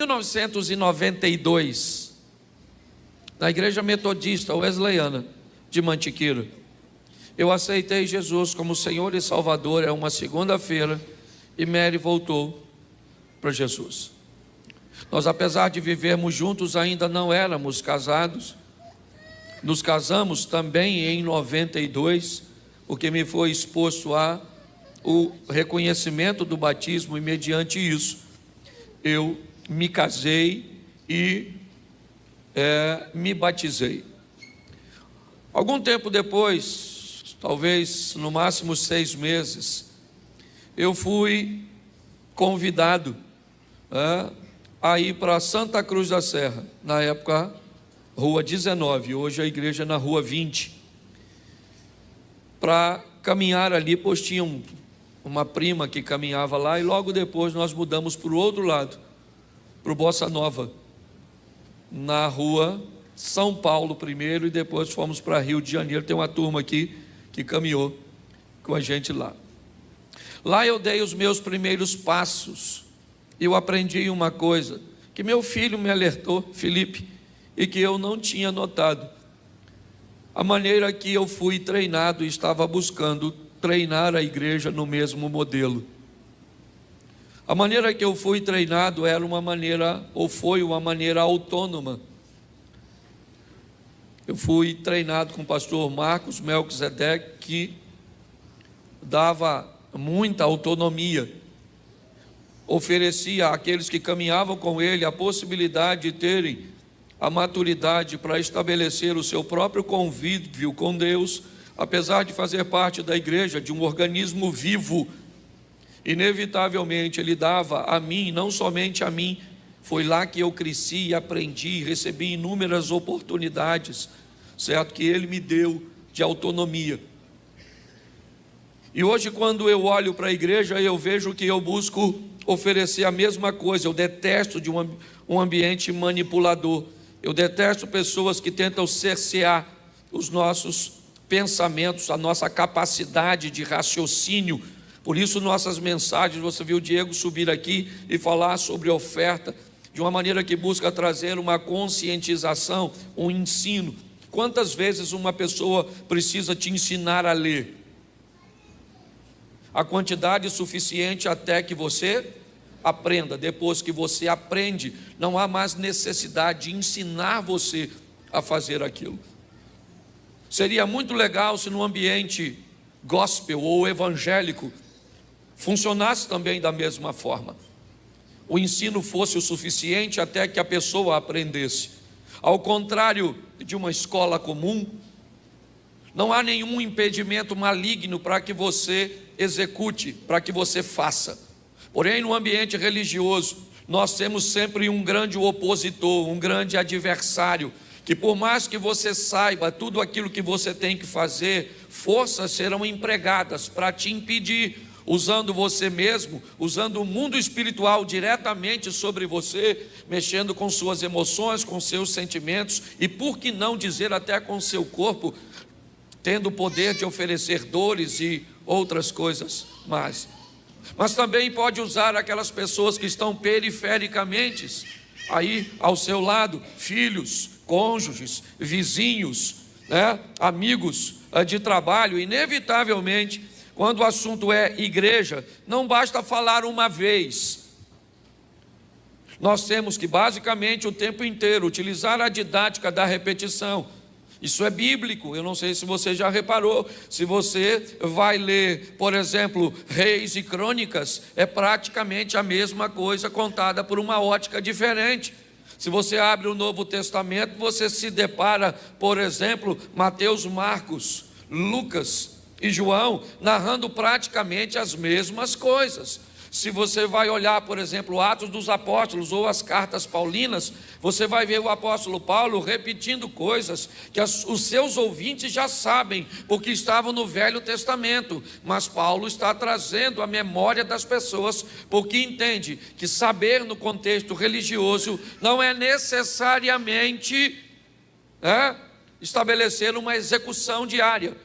1992, na Igreja Metodista Wesleyana de Mantiqueira, eu aceitei Jesus como Senhor e Salvador. É uma segunda-feira e Mary voltou para Jesus. Nós, apesar de vivermos juntos, ainda não éramos casados. Nos casamos também em 92, porque me foi exposto a o reconhecimento do batismo, e mediante isso eu me casei e me batizei. Algum tempo depois, talvez no máximo 6 meses, eu fui convidado a ir para Santa Cruz da Serra, na época Rua 19, hoje a igreja é na Rua 20, para caminhar ali, pois tinha uma prima que caminhava lá, e logo depois nós mudamos para o outro lado, para o Bossa Nova, na Rua São Paulo primeiro, e depois fomos para Rio de Janeiro. Tem uma turma aqui que caminhou com a gente lá. Lá eu dei os meus primeiros passos. Eu aprendi uma coisa que meu filho me alertou, Felipe, e que eu não tinha notado: a maneira que eu fui treinado, e estava buscando treinar a igreja no mesmo modelo. A maneira que eu fui treinado era uma maneira, ou foi uma maneira autônoma. Eu fui treinado com o pastor Marcos Melquisedeque, que dava muita autonomia, oferecia àqueles que caminhavam com ele a possibilidade de terem a maturidade para estabelecer o seu próprio convívio com Deus, apesar de fazer parte da igreja, de um organismo vivo. Inevitavelmente ele dava a mim, não somente a mim, foi lá que eu cresci e aprendi, recebi inúmeras oportunidades, certo, que ele me deu de autonomia. E hoje, quando eu olho para a igreja, eu vejo que eu busco oferecer a mesma coisa. Eu detesto de um ambiente manipulador. Eu detesto pessoas que tentam cercear os nossos pensamentos, a nossa capacidade de raciocínio. Por isso nossas mensagens, você viu o Diego subir aqui e falar sobre oferta, de uma maneira que busca trazer uma conscientização, um ensino. Quantas vezes uma pessoa precisa te ensinar a ler? A quantidade suficiente até que você aprenda. Depois que você aprende, não há mais necessidade de ensinar você a fazer aquilo. Seria muito legal se no ambiente gospel ou evangélico funcionasse também da mesma forma. O ensino fosse o suficiente até que a pessoa aprendesse. Ao contrário de uma escola comum, não há nenhum impedimento maligno para que você execute, para que você faça. Porém, no ambiente religioso, nós temos sempre um grande opositor, um grande adversário, que por mais que você saiba tudo aquilo que você tem que fazer, forças serão empregadas para te impedir, usando você mesmo, usando o mundo espiritual diretamente sobre você, mexendo com suas emoções, com seus sentimentos, e por que não dizer até com seu corpo, tendo o poder de oferecer dores e outras coisas mais. Mas também pode usar aquelas pessoas que estão perifericamente aí ao seu lado, filhos, cônjuges, vizinhos, amigos de trabalho. Inevitavelmente, quando o assunto é igreja, não basta falar uma vez. Nós temos que basicamente o tempo inteiro utilizar a didática da repetição. Isso é bíblico. Eu não sei se você já reparou. Se você vai ler, por exemplo, Reis e Crônicas, é praticamente a mesma coisa contada por uma ótica diferente. Se você abre o Novo Testamento, você se depara, por exemplo, Mateus, Marcos, Lucas e João, narrando praticamente as mesmas coisas. Se você vai olhar, por exemplo, Atos dos Apóstolos ou as cartas paulinas, você vai ver o apóstolo Paulo repetindo coisas que os seus ouvintes já sabem, porque estavam no Velho Testamento, mas Paulo está trazendo a memória das pessoas, porque entende que saber no contexto religioso não é necessariamente estabelecer uma execução diária.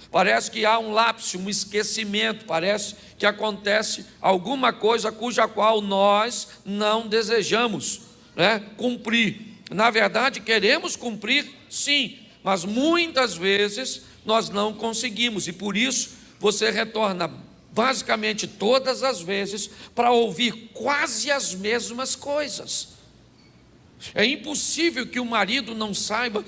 Parece que há um lapso, um esquecimento, parece que acontece alguma coisa cuja qual nós não desejamos. né, cumprir. Na verdade, queremos cumprir, sim, mas muitas vezes nós não conseguimos, e por isso você retorna basicamente todas as vezes para ouvir quase as mesmas coisas. É impossível que o marido não saiba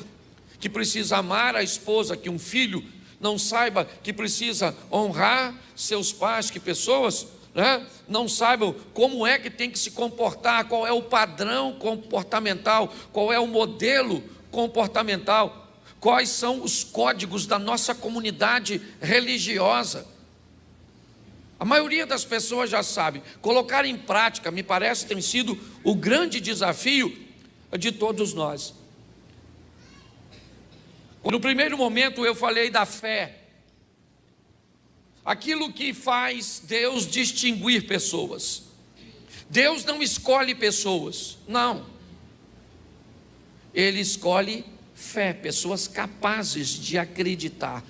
que precisa amar a esposa, que um filho não saiba que precisa honrar seus pais, que pessoas, né, não saibam como é que tem que se comportar, qual é o padrão comportamental, qual é o modelo comportamental, quais são os códigos da nossa comunidade religiosa. A maioria das pessoas já sabe. Colocar em prática, me parece, tem sido o grande desafio de todos nós. No primeiro momento eu falei da fé, aquilo que faz Deus distinguir pessoas. Deus não escolhe pessoas, não. Ele escolhe fé, pessoas capazes de acreditar.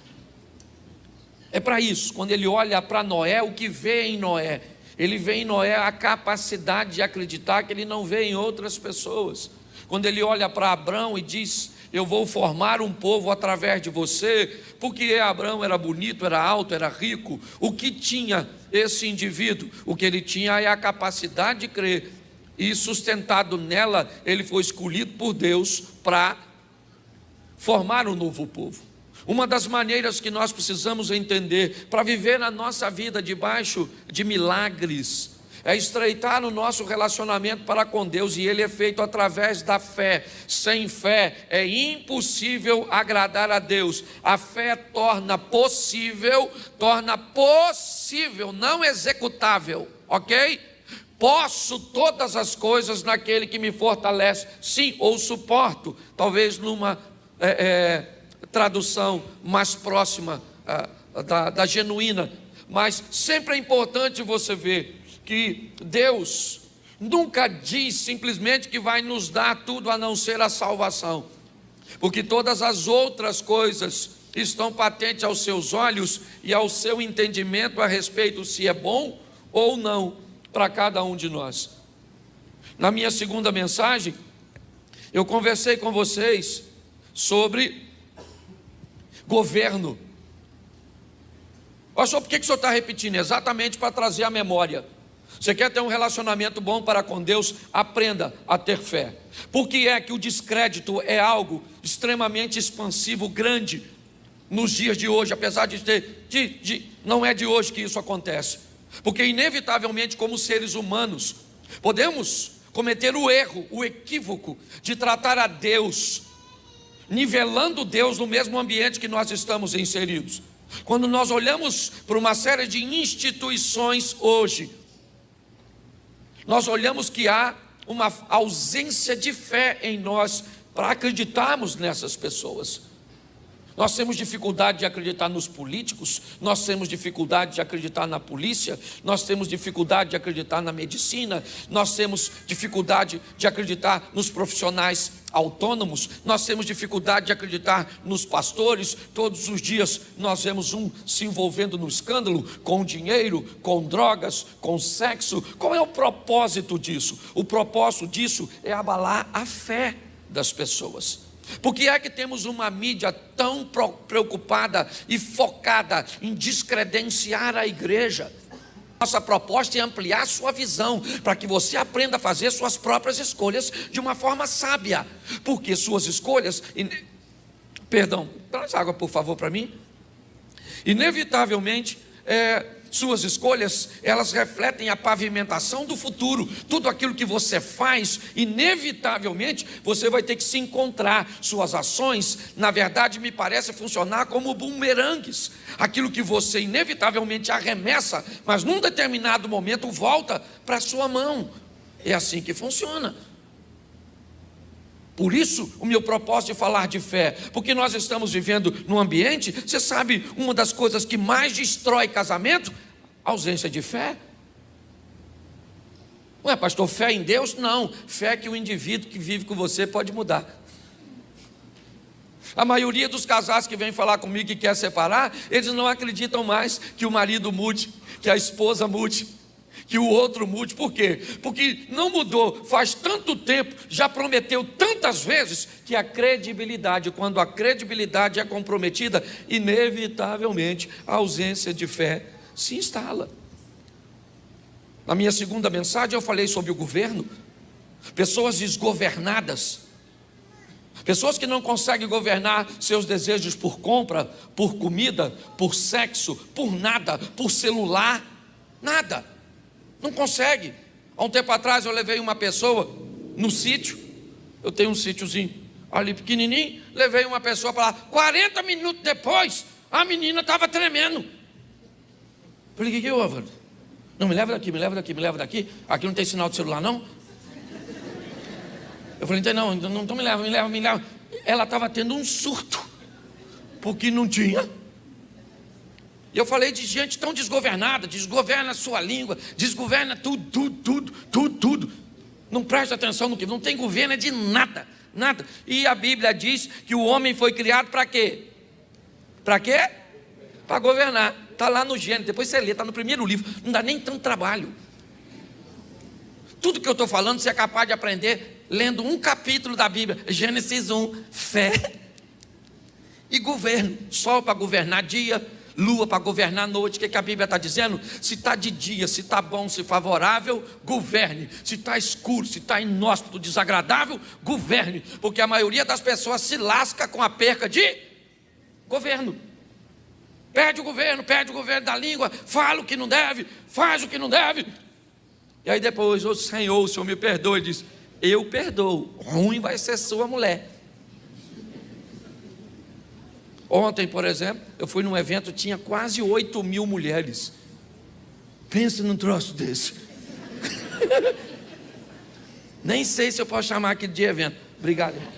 É para isso, quando ele olha para Noé, o que vê em Noé? Ele vê em Noé a capacidade de acreditar que ele não vê em outras pessoas. Quando ele olha para Abrão e diz: eu vou formar um povo através de você, porque Abrão era bonito, era alto, era rico. O que tinha esse indivíduo? O que ele tinha é a capacidade de crer, e sustentado nela, ele foi escolhido por Deus para formar um novo povo. Uma das maneiras que nós precisamos entender para viver na nossa vida debaixo de milagres é estreitar o nosso relacionamento para com Deus, e ele é feito através da fé. Sem fé é impossível agradar a Deus. A fé torna possível, não executável, ok? Posso todas as coisas naquele que me fortalece, sim, ou suporto, talvez numa tradução mais próxima da genuína, mas sempre é importante você ver que Deus nunca diz simplesmente que vai nos dar tudo a não ser a salvação, porque todas as outras coisas estão patentes aos seus olhos e ao seu entendimento a respeito se é bom ou não para cada um de nós. Na minha segunda mensagem, eu conversei com vocês sobre governo. Pastor, por que o senhor está repetindo? Exatamente para trazer a memória. Você quer ter um relacionamento bom para com Deus? Aprenda a ter fé. Por que é que o descrédito é algo extremamente expansivo, grande, nos dias de hoje, apesar de não é de hoje que isso acontece? Porque inevitavelmente, como seres humanos, podemos cometer o erro, o equívoco de tratar a Deus, nivelando Deus no mesmo ambiente que nós estamos inseridos. Quando nós olhamos para uma série de instituições hoje, nós olhamos que há uma ausência de fé em nós para acreditarmos nessas pessoas. Nós temos dificuldade de acreditar nos políticos, nós temos dificuldade de acreditar na polícia, nós temos dificuldade de acreditar na medicina, nós temos dificuldade de acreditar nos profissionais autônomos, nós temos dificuldade de acreditar nos pastores. Todos os dias nós vemos um se envolvendo no escândalo, com dinheiro, com drogas, com sexo. Qual é o propósito disso? O propósito disso é abalar a fé das pessoas. Por que é que temos uma mídia tão preocupada e focada em descredenciar a igreja? Nossa proposta é ampliar sua visão, para que você aprenda a fazer suas próprias escolhas de uma forma sábia. Porque suas escolhas... Perdão, traz água por favor para mim. Inevitavelmente, suas escolhas, elas refletem a pavimentação do futuro. Tudo aquilo que você faz, inevitavelmente, você vai ter que se encontrar. Suas ações, na verdade, me parece funcionar como bumerangues. Aquilo que você inevitavelmente arremessa, mas num determinado momento volta para a sua mão. É assim que funciona. Por isso, o meu propósito de falar de fé, porque nós estamos vivendo num ambiente, você sabe, uma das coisas que mais destrói casamento, ausência de fé. Ué, pastor, fé em Deus? Não, fé que o indivíduo que vive com você pode mudar. A maioria dos casais que vem falar comigo que quer separar, eles não acreditam mais que o marido mude, que a esposa mude. que o outro mude. Por quê? Porque não mudou faz tanto tempo, já prometeu tantas vezes, que a credibilidade, quando a credibilidade é comprometida, inevitavelmente a ausência de fé se instala. Na minha segunda mensagem eu falei sobre o governo, pessoas desgovernadas, pessoas que não conseguem governar seus desejos por compra, por comida, por sexo, por nada, por celular, nada, não consegue. Há um tempo atrás eu levei uma pessoa no sítio, eu tenho um sítiozinho ali pequenininho, levei uma pessoa para lá, 40 minutos depois, a menina estava tremendo. Falei, o que houve? Não, me leva daqui, me leva daqui, me leva daqui, aqui não tem sinal de celular não? Eu falei, não, então me leva. Ela estava tendo um surto, porque não tinha. E eu falei de gente tão desgovernada, desgoverna a sua língua, desgoverna tudo. Não presta atenção no que, não tem governo de nada. E a Bíblia diz que o homem foi criado para quê? Para quê? Para governar. Está lá no Gênesis, depois você lê, está no primeiro livro, não dá nem tanto trabalho. Tudo que eu estou falando, você é capaz de aprender lendo um capítulo da Bíblia. Gênesis 1, fé e governo. Sol para governar dia, lua para governar noite. O que a Bíblia está dizendo? Se está de dia, se está bom, se favorável, governe. Se está escuro, se está inóspito, desagradável, governe. Porque a maioria das pessoas se lasca com a perca de governo. Perde o governo da língua, fala o que não deve, faz o que não deve. E aí depois, o Senhor me perdoe, diz, eu perdoo, ruim vai ser sua mulher. Ontem, por exemplo, eu fui num evento, tinha quase 8.000 mulheres. Pensa num troço desse. Nem sei se eu posso chamar aquilo de evento. Obrigado, irmão.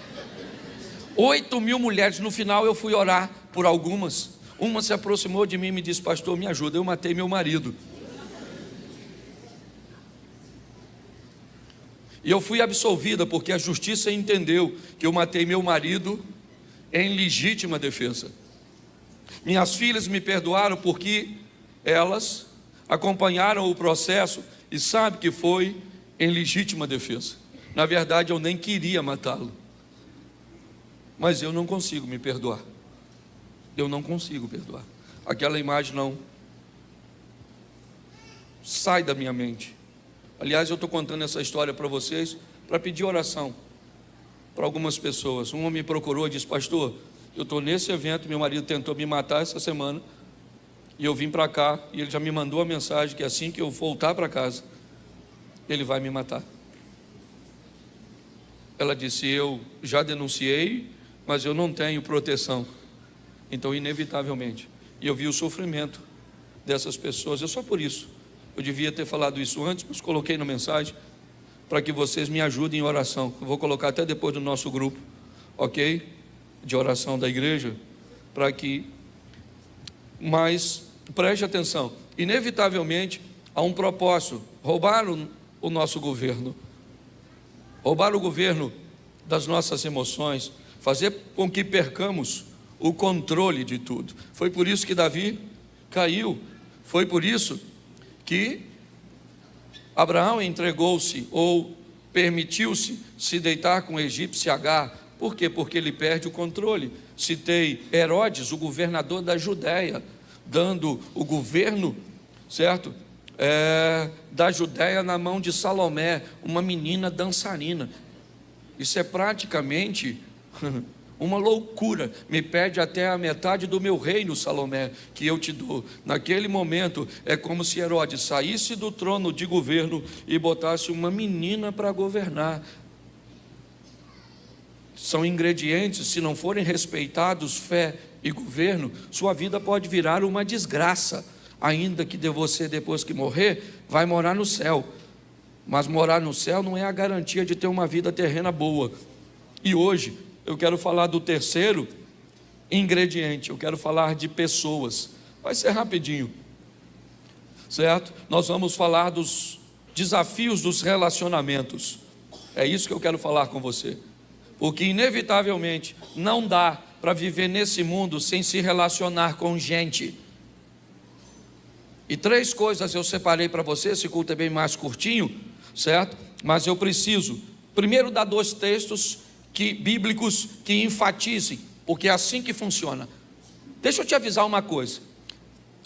8.000 mulheres, no final eu fui orar por algumas. Uma se aproximou de mim e me disse, pastor, me ajuda, eu matei meu marido. E eu fui absolvida, porque a justiça entendeu que eu matei meu marido em legítima defesa. Minhas filhas me perdoaram porque elas acompanharam o processo e sabem que foi em legítima defesa. Na verdade, eu nem queria matá-lo, mas eu não consigo me perdoar. Eu não consigo perdoar. Aquela imagem não sai da minha mente. Aliás, eu estou contando essa história para vocês para pedir oração para algumas pessoas. Uma me procurou e disse, pastor, eu estou nesse evento, meu marido tentou me matar essa semana, e eu vim para cá, e ele já me mandou a mensagem que assim que eu voltar para casa, ele vai me matar. Ela disse, eu já denunciei, mas eu não tenho proteção. Então, inevitavelmente, e eu vi o sofrimento dessas pessoas. É só por isso, eu devia ter falado isso antes, mas coloquei na mensagem, para que vocês me ajudem em oração. Eu vou colocar até depois do nosso grupo, ok? De oração da igreja, para que, mas preste atenção, inevitavelmente há um propósito, roubar o nosso governo, roubar o governo das nossas emoções, fazer com que percamos o controle de tudo. Foi por isso que Davi caiu, foi por isso que Abraão entregou-se ou permitiu-se se deitar com o egípcio Agar. Por quê? Porque ele perde o controle. Citei Herodes, o governador da Judéia, dando o governo, certo? Da Judéia na mão de Salomé, uma menina dançarina. Isso é praticamente uma loucura. Me pede até a metade do meu reino, Salomé, que eu te dou. Naquele momento é como se Herodes saísse do trono de governo e botasse uma menina para governar. São ingredientes, se não forem respeitados, fé e governo, sua vida pode virar uma desgraça. Ainda que você, depois que morrer, vai morar no céu. Mas morar no céu não é a garantia de ter uma vida terrena boa. E hoje eu quero falar do terceiro ingrediente, eu quero falar de pessoas. Vai ser rapidinho, certo? Nós vamos falar dos desafios dos relacionamentos. É isso que eu quero falar com você. Porque inevitavelmente não dá para viver nesse mundo sem se relacionar com gente. E 3 coisas eu separei para você. Esse culto é bem mais curtinho, certo? Mas eu preciso, primeiro, dar 2 textos bíblicos que enfatizem, porque é assim que funciona. Deixa eu te avisar uma coisa.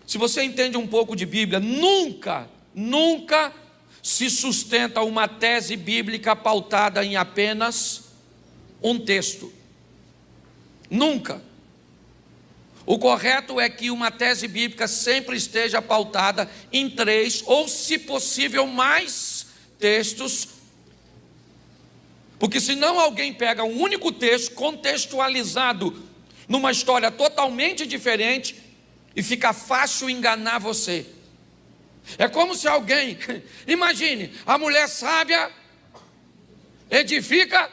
Se você entende um pouco de Bíblia, nunca se sustenta uma tese bíblica pautada em apenas um texto. Nunca. O correto é que uma tese bíblica sempre esteja pautada em 3, ou se possível mais textos, porque senão alguém pega um único texto contextualizado numa história totalmente diferente e fica fácil enganar você. É como se alguém, imagine, a mulher sábia edifica,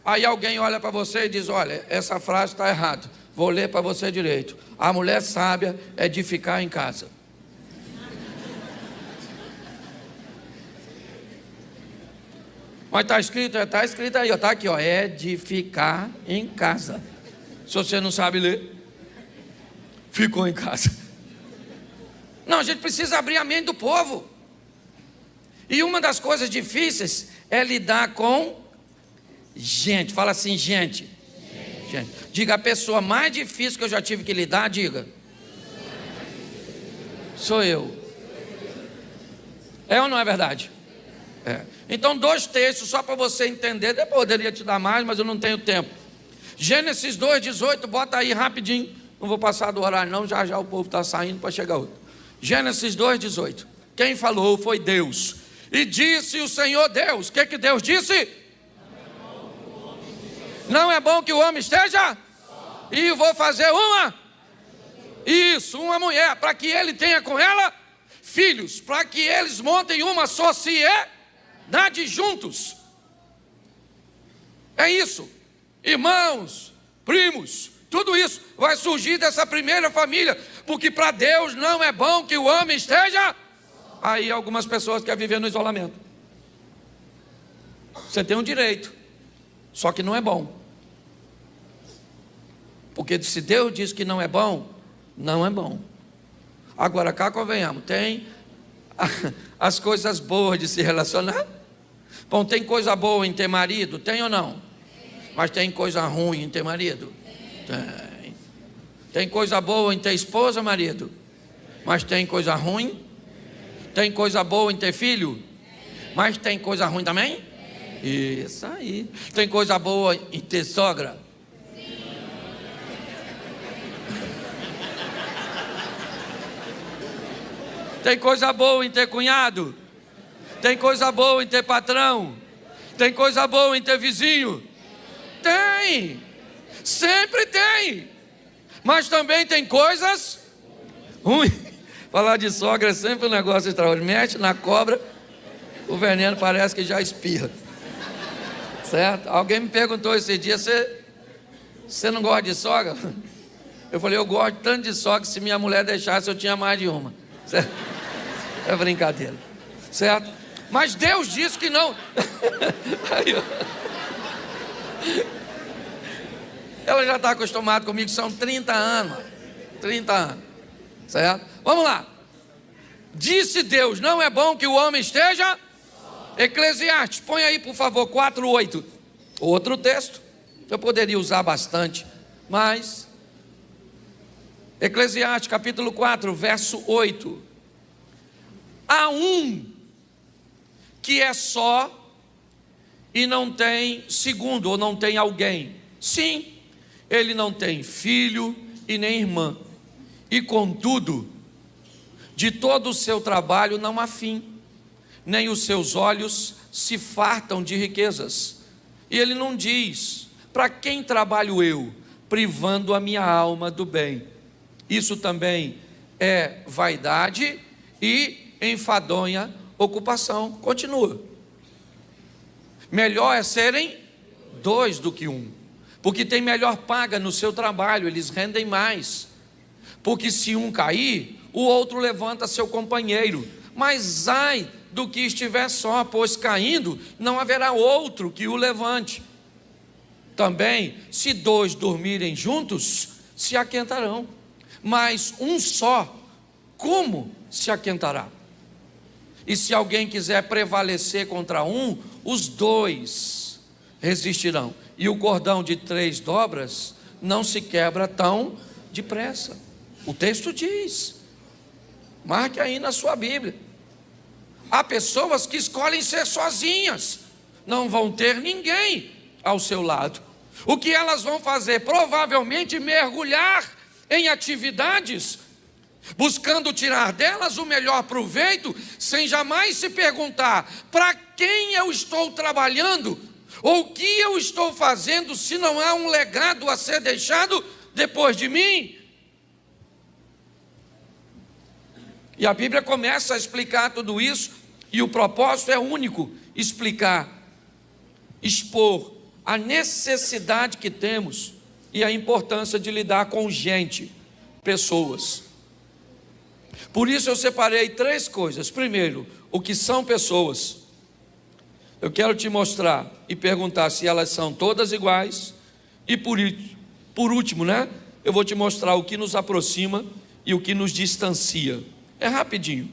aí alguém olha para você e diz: olha, essa frase está errada, vou ler para você direito. A mulher sábia edificar em casa. Mas está escrito aí, está aqui, edificar em casa. Se você não sabe ler, ficou em casa. Não, a gente precisa abrir a mente do povo. E uma das coisas difíceis é lidar com gente. Fala assim, gente. Diga, a pessoa mais difícil que eu já tive que lidar, diga. Sou eu. É ou não é verdade? É. Então 2 textos só para você entender. Eu poderia te dar mais, mas eu não tenho tempo. Gênesis 2:18, bota aí rapidinho. Não vou passar do horário não, já o povo está saindo para chegar outro. Gênesis 2:18. Quem falou foi Deus. E disse o Senhor Deus. O que Deus disse? Não é bom que o homem esteja? E vou fazer uma mulher, para que ele tenha com ela filhos, para que eles montem uma sociedade juntos. É isso. Irmãos, primos, tudo isso vai surgir dessa primeira família, porque para Deus não é bom que o homem esteja. Aí algumas pessoas querem viver no isolamento. Você tem um direito, só que não é bom. Porque se Deus diz que não é bom, não é bom. Agora cá convenhamos, tem as coisas boas de se relacionar. Bom, tem coisa boa em ter marido? Tem ou não? Mas tem coisa ruim em ter marido? Tem. Tem coisa boa em ter esposa, marido? Mas tem coisa ruim? Tem coisa boa em ter filho? Mas tem coisa ruim também? Isso aí. Tem coisa boa em ter sogra? Tem coisa boa em ter cunhado? Tem coisa boa em ter patrão? Tem coisa boa em ter vizinho? Tem, sempre tem. Mas também tem coisas ruins. Falar de sogra é sempre um negócio extraordinário. Mete na cobra, o veneno parece que já espirra. Certo? Alguém me perguntou esse dia: você não gosta de sogra? Eu falei: eu gosto tanto de sogra que se minha mulher deixasse eu tinha mais de uma. Certo? É brincadeira. Certo? Mas Deus disse que não. Aí, ela já está acostumada comigo, são 30 anos. 30 anos. Certo? Vamos lá. Disse Deus: não é bom que o homem esteja. Eclesiastes, põe aí por favor 4:8. Outro texto. Eu poderia usar bastante, mas Eclesiastes capítulo 4, verso 8. Há um que é só e não tem segundo, ou não tem alguém. Sim, ele não tem filho e nem irmã. E contudo, de todo o seu trabalho não há fim, nem os seus olhos se fartam de riquezas. E ele não diz: para quem trabalho eu, privando a minha alma do bem? Isso também é vaidade e enfadonha ocupação. Continua. Melhor é serem 2 do que 1, porque tem melhor paga no seu trabalho, eles rendem mais. Porque se um cair, o outro levanta seu companheiro. Mas ai do que estiver só, pois caindo não haverá outro que o levante. Também, se 2 dormirem juntos, se aquentarão. Mas um só, como se aquentará. E se alguém quiser prevalecer contra um, os dois resistirão. E o cordão de 3 dobras não se quebra tão depressa. O texto diz, marque aí na sua Bíblia. Há pessoas que escolhem ser sozinhas, não vão ter ninguém ao seu lado. O que elas vão fazer? Provavelmente mergulhar em atividades, buscando tirar delas o melhor proveito, sem jamais se perguntar: para quem eu estou trabalhando? Ou o que eu estou fazendo, se não há um legado a ser deixado depois de mim? E a Bíblia começa a explicar tudo isso, e o propósito é único: explicar, expor a necessidade que temos e a importância de lidar com gente, pessoas. Por isso eu separei 3 coisas. Primeiro, o que são pessoas. Eu quero te mostrar e perguntar se elas são todas iguais. E por último, eu vou te mostrar o que nos aproxima e o que nos distancia. É rapidinho,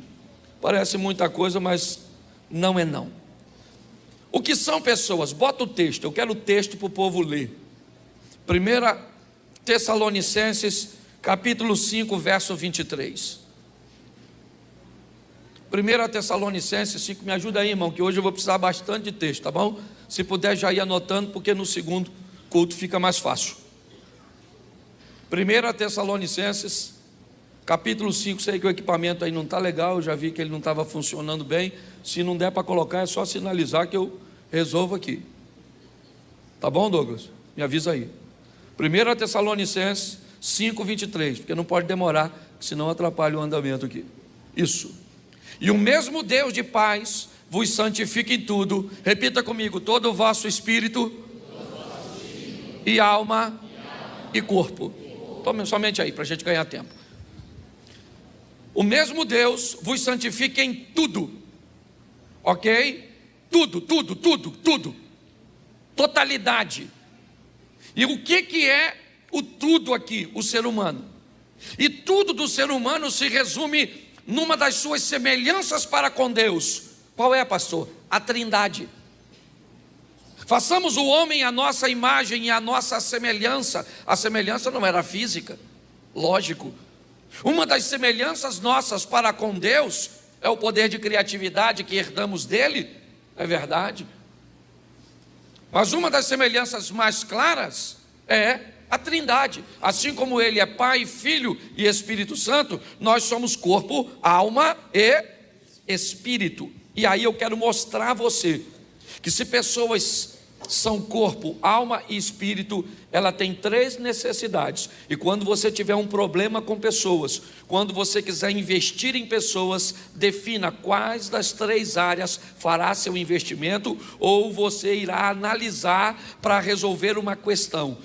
parece muita coisa, mas não é não. O que são pessoas? Bota o texto, eu quero o texto para o povo ler. 1 Tessalonicenses, capítulo 5, verso 23. 1 Tessalonicenses 5, me ajuda aí, irmão, que hoje eu vou precisar bastante de texto, tá bom? Se puder já ir anotando, porque no segundo culto fica mais fácil. 1 Tessalonicenses, capítulo 5, sei que o equipamento aí não está legal, eu já vi que ele não estava funcionando bem. Se não der para colocar, é só sinalizar que eu resolvo aqui. Tá bom, Douglas? Me avisa aí. 1 Tessalonicenses 5, 23, porque não pode demorar, senão atrapalha o andamento aqui. Isso. E o mesmo Deus de paz vos santifique em tudo. Repita comigo: todo o vosso espírito e alma e corpo. Tome somente aí, para a gente ganhar tempo. O mesmo Deus vos santifique em tudo. Ok? Tudo. Totalidade. E o que é o tudo aqui? O ser humano. E tudo do ser humano se resume numa das suas semelhanças para com Deus. Qual é, pastor? A Trindade. Façamos o homem à nossa imagem e à nossa semelhança. A semelhança não era física, lógico. Uma das semelhanças nossas para com Deus é o poder de criatividade que herdamos dele, é verdade. Mas uma das semelhanças mais claras é a Trindade. Assim como ele é Pai, Filho e Espírito Santo, nós somos corpo, alma e espírito. E aí eu quero mostrar a você que se pessoas são corpo, alma e espírito, ela tem 3 necessidades. E quando você tiver um problema com pessoas, quando você quiser investir em pessoas, defina quais das 3 áreas fará seu investimento, ou você irá analisar para resolver uma questão.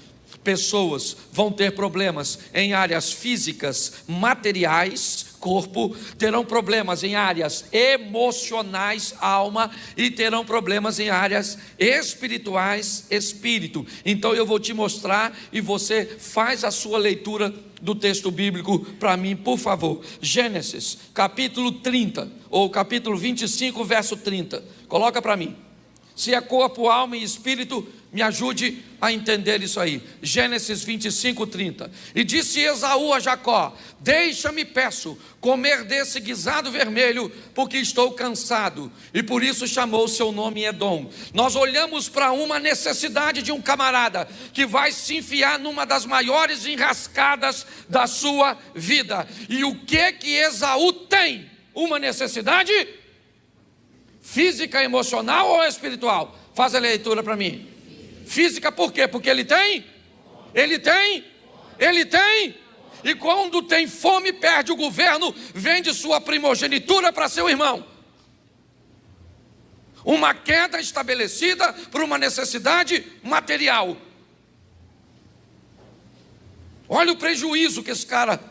Pessoas vão ter problemas em áreas físicas, materiais, corpo, terão problemas em áreas emocionais, alma, e terão problemas em áreas espirituais, espírito. Então eu vou te mostrar e você faz a sua leitura do texto bíblico para mim, por favor. Gênesis, capítulo 30, ou capítulo 25, verso 30. Coloca para mim. Se é corpo, alma e espírito, me ajude a entender isso aí. Gênesis 25, 30. E disse Esaú a Jacó: deixa-me, peço, comer desse guisado vermelho, porque estou cansado. E por isso chamou o seu nome Edom. Nós olhamos para uma necessidade de um camarada que vai se enfiar numa das maiores enrascadas da sua vida. E o que Esaú tem? Uma necessidade física, emocional ou espiritual? Faz a leitura para mim. Física, por quê? Porque ele tem. E quando tem fome, perde o governo, vende sua primogenitura para seu irmão. Uma queda estabelecida por uma necessidade material. Olha o prejuízo que esse cara,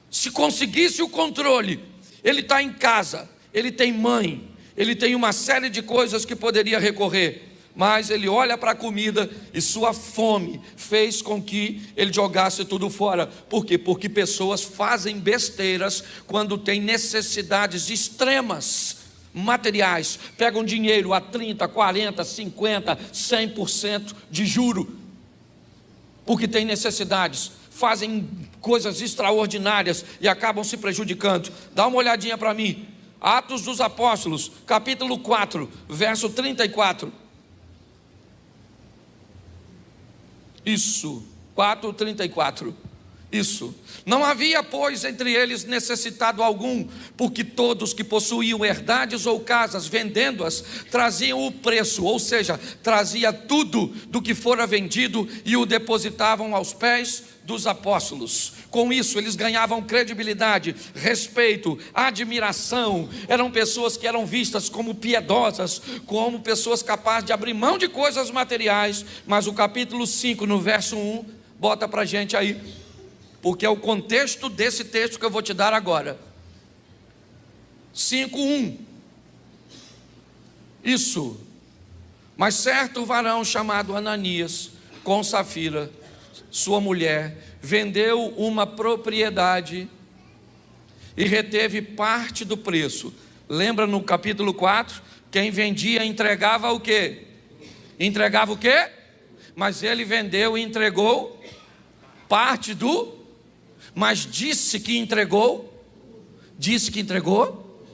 se conseguisse o controle, ele está em casa, ele tem mãe, ele tem uma série de coisas que poderia recorrer. Mas ele olha para a comida e sua fome fez com que ele jogasse tudo fora. Por quê? Porque pessoas fazem besteiras quando têm necessidades extremas, materiais. Pegam dinheiro a 30, 40, 50, 100% de juro, porque têm necessidades. Fazem coisas extraordinárias e acabam se prejudicando. Dá uma olhadinha para mim. Atos dos Apóstolos, capítulo 4, verso 34. Isso, 4:34. Isso. Não havia, pois, entre eles necessitado algum, porque todos que possuíam herdades ou casas, vendendo-as, traziam o preço, ou seja, trazia tudo do que fora vendido e o depositavam aos pés dos apóstolos. Com isso eles ganhavam credibilidade, respeito, admiração. Eram pessoas que eram vistas como piedosas, como pessoas capazes de abrir mão de coisas materiais. Mas o capítulo 5, no verso 1, bota para a gente aí, porque é o contexto desse texto que eu vou te dar agora. 5:1. Isso. Mas certo varão chamado Ananias, com Safira, sua mulher, vendeu uma propriedade e reteve parte do preço. Lembra no capítulo 4? Quem vendia entregava o quê? Entregava o quê? Mas ele vendeu e entregou parte do... Mas disse que entregou? Disse que entregou?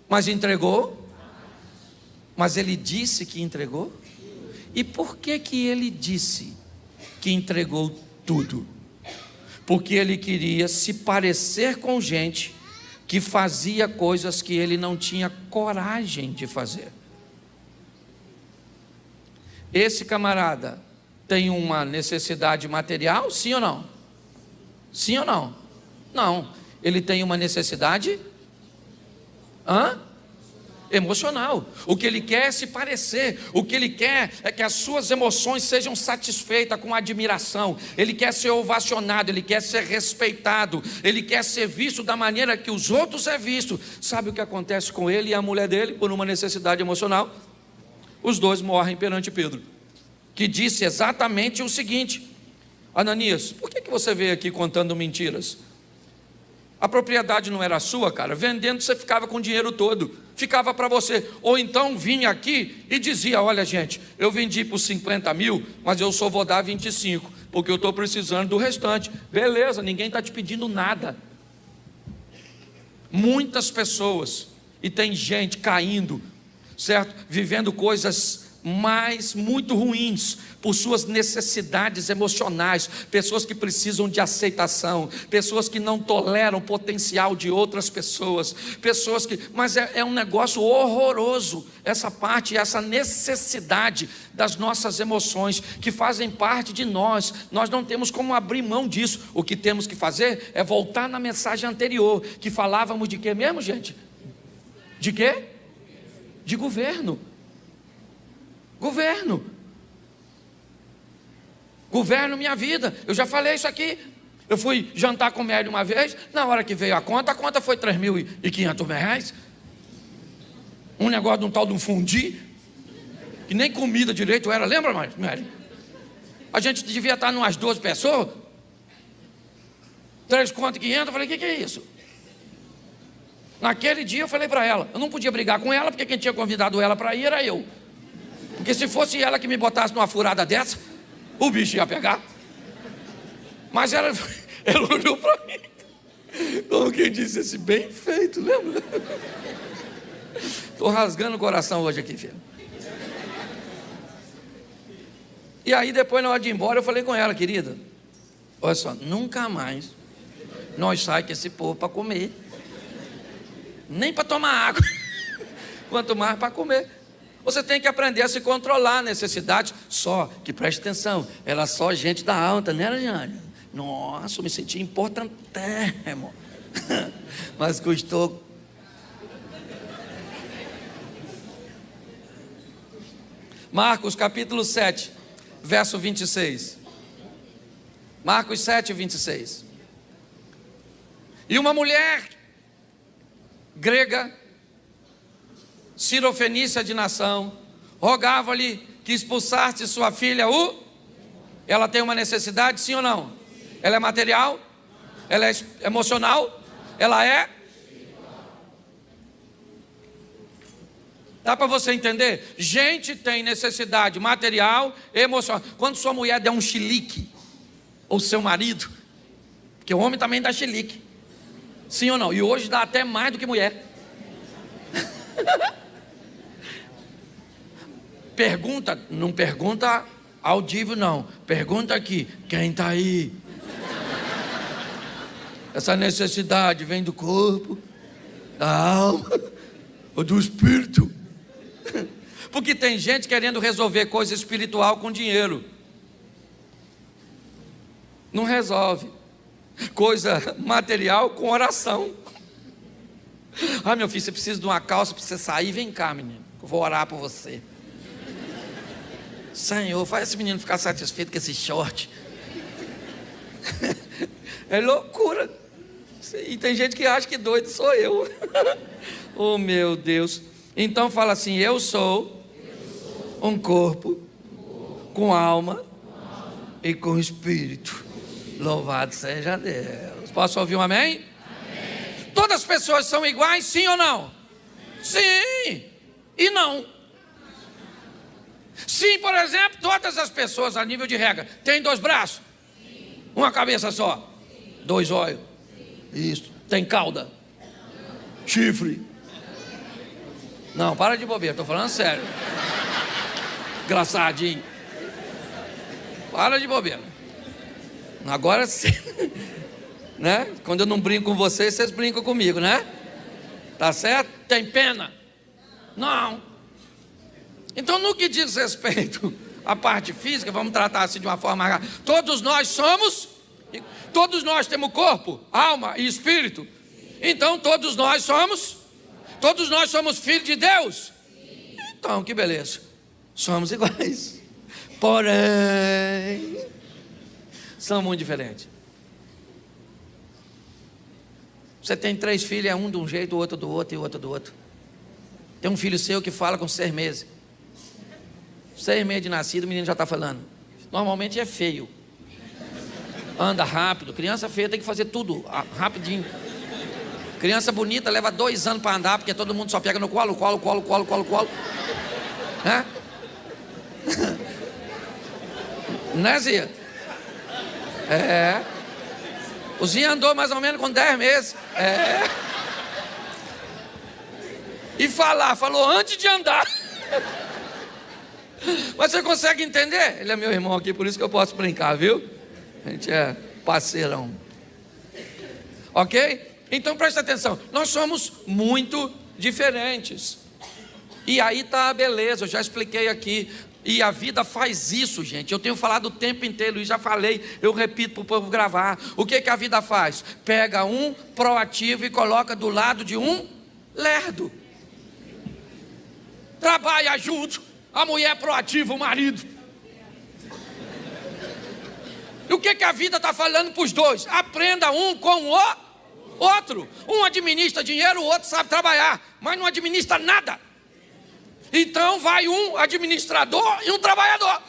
Mas entregou? Mas ele disse que entregou? E por que que ele disse que entregou tudo? Porque ele queria se parecer com gente que fazia coisas que ele não tinha coragem de fazer. Esse camarada tem uma necessidade material, sim ou não? Sim ou não? Não. Ele tem uma necessidade emocional. O que ele quer é se parecer. O que ele quer é que as suas emoções sejam satisfeitas com admiração. Ele quer ser ovacionado, ele quer ser respeitado, ele quer ser visto da maneira que os outros é visto. Sabe o que acontece com ele e a mulher dele por uma necessidade emocional? Os dois morrem perante Pedro, que disse exatamente o seguinte: Ananias, por que você veio aqui contando mentiras? A propriedade não era sua, cara. Vendendo você ficava com o dinheiro todo, ficava para você. Ou então vinha aqui e dizia: olha gente, eu vendi por 50 mil, mas eu só vou dar 25, porque eu estou precisando do restante. Beleza, ninguém está te pedindo nada. Muitas pessoas, e tem gente caindo, certo? Vivendo coisas muito ruins por suas necessidades emocionais. Pessoas que precisam de aceitação, pessoas que não toleram o potencial de outras pessoas, pessoas que... Mas é um negócio horroroso essa parte, essa necessidade das nossas emoções, que fazem parte de nós. Nós não temos como abrir mão disso. O que temos que fazer é voltar na mensagem anterior, que falávamos de quê mesmo, gente? De quê? De governo. Governo minha vida. Eu já falei isso aqui. Eu fui jantar com o Mary uma vez. Na hora que veio a conta foi R$3.500. Um negócio de um tal de um fundi, que nem comida direito era. Lembra, Mary? A gente devia estar umas 12 pessoas. 3.500. Eu falei: o que é isso? Naquele dia eu falei para ela, eu não podia brigar com ela, porque quem tinha convidado ela para ir era eu. Porque se fosse ela que me botasse numa furada dessa, o bicho ia pegar. Mas ela olhou para mim, como quem disse assim: bem feito, lembra? Estou rasgando o coração hoje aqui, filho. E aí depois, na hora de ir embora, eu falei com ela: querida, olha só, nunca mais nós saímos com esse povo para comer, nem para tomar água, quanto mais para comer. Você tem que aprender a se controlar a necessidade. Só que preste atenção, ela é só gente da alta, né, Jane? Nossa, eu me senti importantíssimo. Mas custou. Marcos capítulo 7, verso 26. Marcos 7, 26. E uma mulher grega, sirofenícia de nação, rogava-lhe que expulsaste sua filha, ela tem uma necessidade, sim ou não? Ela é material? Ela é emocional? Ela é? Dá para você entender? Gente tem necessidade material, emocional. Quando sua mulher der um chilique, ou seu marido, porque o homem também dá chilique, sim ou não? E hoje dá até mais do que mulher. Pergunta, não pergunta audível não, pergunta aqui, quem está aí? Essa necessidade vem do corpo, da alma ou do espírito? Porque tem gente querendo resolver coisa espiritual com dinheiro. Não resolve. Coisa material com oração. Ah, meu filho, você precisa de uma calça para você sair, vem cá, menino, eu vou orar por você. Senhor, faz esse menino ficar satisfeito com esse short. É loucura. E tem gente que acha que doido sou eu. Oh, meu Deus. Então fala assim: eu sou um corpo com alma e com espírito. Louvado seja Deus. Posso ouvir um amém? Amém. Todas as pessoas são iguais, sim ou não? Sim e não. Sim, por exemplo, todas as pessoas a nível de regra têm 2 braços, uma cabeça só, 2 olhos, isso, tem cauda, chifre. Não, para de bobeira, estou falando sério. Engraçadinho. Para de bobeira. Agora sim, né? Quando eu não brinco com vocês, vocês brincam comigo, né? Tá certo? Tem pena? Não. Então, no que diz respeito à parte física, vamos tratar assim de uma forma... Todos nós temos corpo, alma e espírito. Então, todos nós somos filhos de Deus. Então, que beleza. Somos iguais. Porém, são muito diferentes. Você tem 3 filhos, é um de um jeito, o outro do outro e o outro do outro. Tem um filho seu que fala com 6 meses. 6 meses de nascido, o menino já está falando. Normalmente é feio. Anda rápido. Criança feia tem que fazer tudo rapidinho. Criança bonita leva 2 anos para andar, porque todo mundo só pega no colo. Né? Né, Zia? É. O Zia andou mais ou menos com 10 meses. É. E falou antes de andar. Mas você consegue entender? Ele é meu irmão aqui, por isso que eu posso brincar, viu? A gente é parceirão. Ok? Então presta atenção, nós somos muito diferentes. E aí está a beleza, eu já expliquei aqui. E a vida faz isso, gente. Eu tenho falado o tempo inteiro e já falei, eu repito para o povo gravar. O que a vida faz? Pega um proativo e coloca do lado de um lerdo. Trabalha junto, a mulher proativa, o marido. E o que a vida está falando para os dois? Aprenda um com o outro. Um administra dinheiro, o outro sabe trabalhar, mas não administra nada. Então vai um administrador e um trabalhador.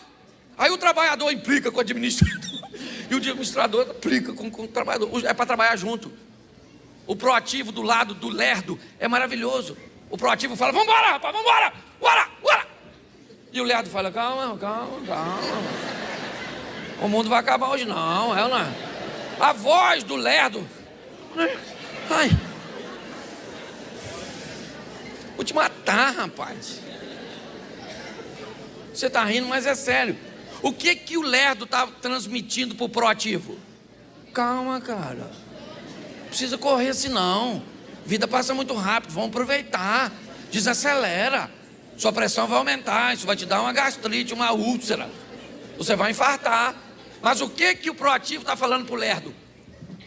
Aí o trabalhador implica com o administrador e o administrador implica com o trabalhador. É para trabalhar junto. O proativo do lado do lerdo é maravilhoso. O proativo fala: vambora, rapaz, vambora, bora. E o lerdo fala: calma. O mundo vai acabar hoje não, é ou não é? A voz do lerdo: ai, vou te matar, rapaz. Você está rindo, mas é sério. O que o lerdo está transmitindo para o proativo? Calma, cara. Não precisa correr assim não. Vida passa muito rápido, vamos aproveitar. Desacelera. Sua pressão vai aumentar, isso vai te dar uma gastrite, uma úlcera. Você vai infartar. Mas o que o proativo está falando para o lerdo?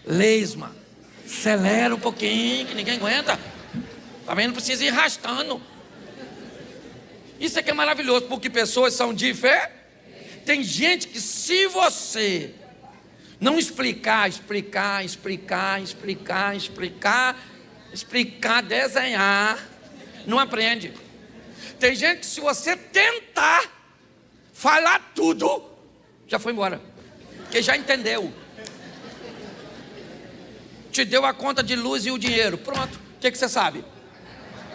Lesma. Acelera um pouquinho, que ninguém aguenta. Também não precisa ir arrastando. Isso aqui é maravilhoso, porque pessoas são diferentes. Tem gente que, se você não explicar, desenhar, não aprende. Tem gente que, se você tentar falar tudo, já foi embora, porque já entendeu. Te deu a conta de luz e o dinheiro, pronto, o que você sabe?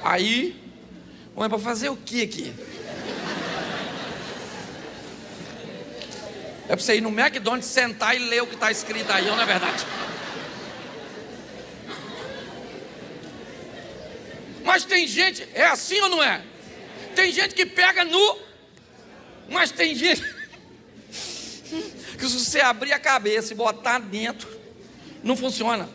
Aí, é para fazer o que aqui? É para você ir no McDonald's, sentar e ler o que está escrito aí, não é verdade? Mas tem gente, é assim ou não é? Tem gente que pega nu, mas tem gente que se você abrir a cabeça e botar dentro, não funciona.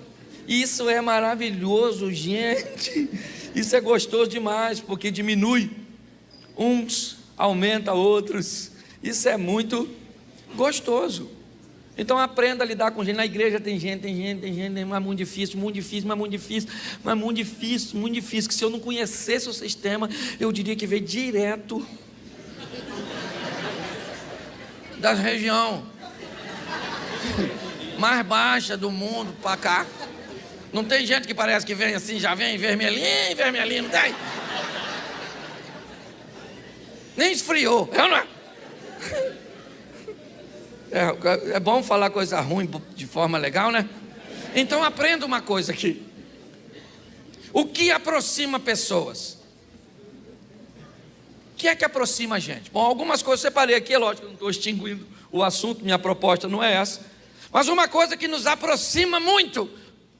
Isso é maravilhoso, gente. Isso é gostoso demais, porque diminui uns, aumenta outros. Isso é muito gostoso. Então aprenda a lidar com gente. Na igreja tem gente, mas muito difícil, que se eu não conhecesse o sistema, eu diria que veio direto da região mais baixa do mundo para cá. Não tem gente que parece que vem assim, já vem vermelhinho, não tem? Nem esfriou, eu não. É bom falar coisa ruim de forma legal, né? Então aprenda uma coisa aqui. O que aproxima pessoas? O que é que aproxima a gente? Bom, algumas coisas eu separei aqui, é lógico que eu não estou extinguindo o assunto, minha proposta não é essa. Mas uma coisa que nos aproxima muito,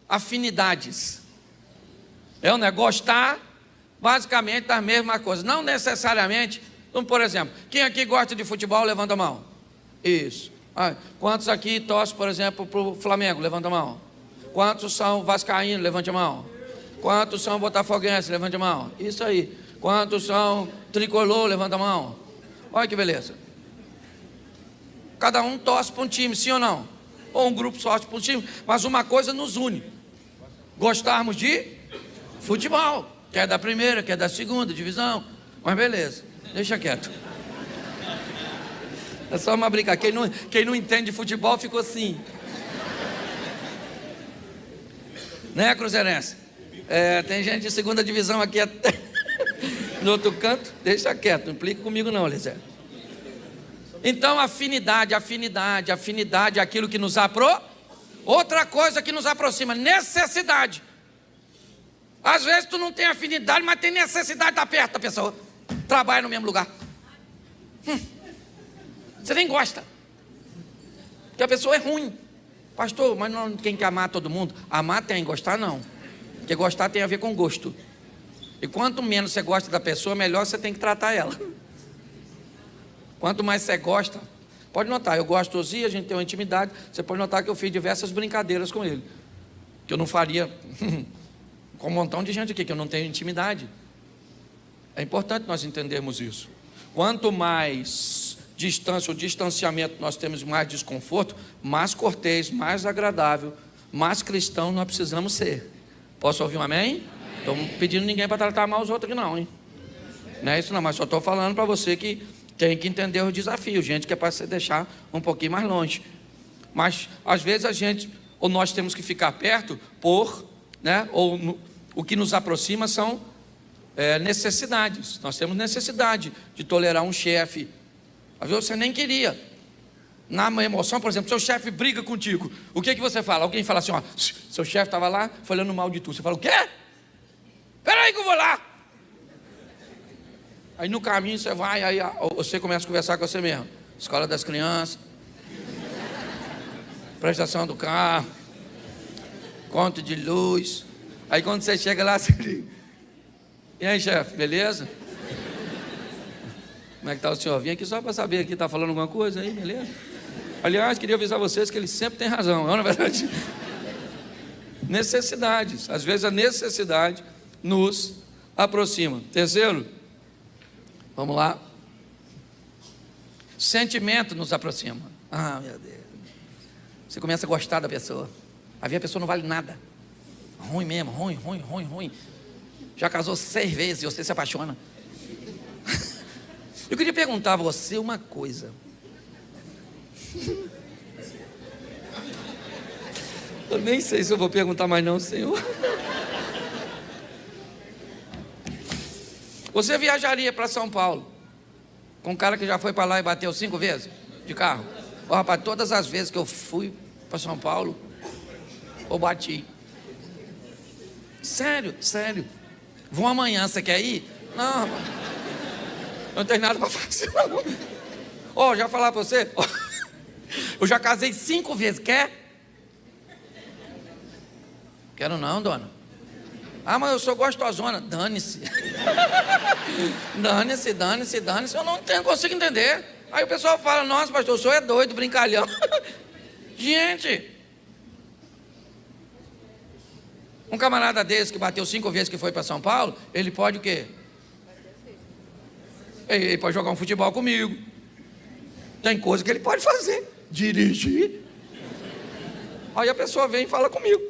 afinidades. Gostar basicamente das mesmas coisas. Não necessariamente, então, por exemplo, quem aqui gosta de futebol, levanta a mão. Isso. Quantos aqui torcem, por exemplo, para o Flamengo? Levanta a mão. Quantos são vascaínos? Levante a mão. Quantos são botafoguenses? Levante a mão. Isso aí. Quantos são tricolor? Levanta a mão. Olha que beleza. Cada um torce para um time, sim ou não? Ou um grupo torce para um time, mas uma coisa nos une: gostarmos de futebol, que é da primeira, que é da segunda divisão. Mas beleza, deixa quieto. É só uma brincadeira. Quem não entende de futebol ficou assim, né, Cruzeirense? Tem gente de segunda divisão aqui até no outro canto. Deixa quieto, não implica comigo não, Elisé. Então afinidade, aquilo que nos outra coisa que nos aproxima, necessidade. Às vezes tu não tem afinidade, mas tem necessidade de estar perto da pessoa. Trabalha no mesmo lugar. Você nem gosta, porque a pessoa é ruim. Pastor, mas não tem que amar todo mundo. Amar tem, gostar não. Porque gostar tem a ver com gosto. E quanto menos você gosta da pessoa, melhor você tem que tratar ela. Quanto mais você gosta, pode notar, eu gosto do Ozzy, a gente tem uma intimidade. Você pode notar que eu fiz diversas brincadeiras com ele, que eu não faria com um montão de gente aqui, que eu não tenho intimidade. É importante nós entendermos isso. Quanto mais distância ou distanciamento nós temos, mais desconforto, mais cortês, mais agradável, mais cristão nós precisamos ser. Posso ouvir um amém? Estou pedindo ninguém para tratar mal os outros aqui não, hein? Não é isso não, mas só estou falando para você que tem que entender o desafio, gente, que é para se deixar um pouquinho mais longe. Mas às vezes a gente, ou nós temos que ficar perto o que nos aproxima são necessidades. Nós temos necessidade de tolerar um chefe. Às vezes você nem queria. Na emoção, por exemplo, seu chefe briga contigo, o que você fala? Alguém fala assim, seu chefe estava lá falando mal de tu. Você fala, o quê? Espera aí que eu vou lá. Aí no caminho você vai, aí você começa a conversar com você mesmo. Escola das crianças, prestação do carro, conta de luz. Aí quando você chega lá, você diz, e aí, chefe, beleza? Como é que está o senhor? Vim aqui só para saber aqui, está falando alguma coisa aí, beleza? Aliás, queria avisar vocês que ele sempre tem razão, não é verdade? Necessidades. Às vezes a necessidade nos aproxima. Terceiro, vamos lá. Sentimento nos aproxima. Ah, meu Deus. Você começa a gostar da pessoa. Aí a pessoa não vale nada. Ruim mesmo, ruim. Já casou 6 vezes e você se apaixona. Eu queria perguntar a você uma coisa. Eu nem sei se eu vou perguntar mais não, Senhor. Você viajaria para São Paulo Com um cara que já foi para lá e bateu 5 vezes de carro. Ó, rapaz, todas as vezes que eu fui para São Paulo, eu bati. Sério, sério. Vão amanhã, você quer ir? Não, rapaz. Não tem nada para fazer, não. Ó, já falar para você, eu já casei 5 vezes, quer? Quero não, dona. Ah, mas eu sou gostosona. Dane-se. Dane-se. Eu não consigo entender. Aí o pessoal fala, nossa, pastor, o senhor é doido, brincalhão. Gente, um camarada desse que bateu 5 vezes que foi para São Paulo, ele pode o quê? Ele pode jogar um futebol comigo. Tem coisa que ele pode fazer. Dirigir. Aí a pessoa vem e fala comigo.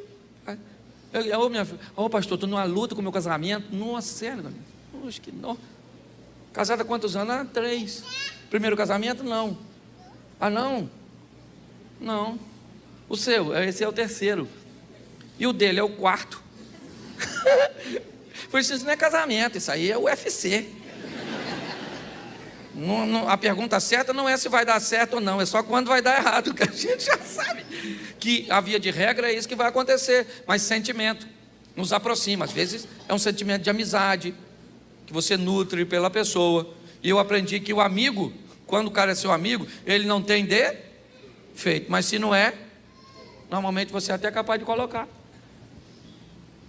Minha filha, pastor, estou numa luta com o meu casamento. Nossa, sério, acho que não. Casada há quantos anos? 3. Primeiro casamento, não. Ah, não? Não. O seu, esse é o 3º. E o dele é o 4. Por isso não é casamento, isso aí é UFC. A pergunta certa não é se vai dar certo ou não, é só quando vai dar errado, que a gente já sabe que a via de regra é isso que vai acontecer. Mas sentimento nos aproxima, às vezes é um sentimento de amizade que você nutre pela pessoa. E eu aprendi que o amigo, quando o cara é seu amigo, ele não tem defeito, mas se não é, normalmente você é até capaz de colocar.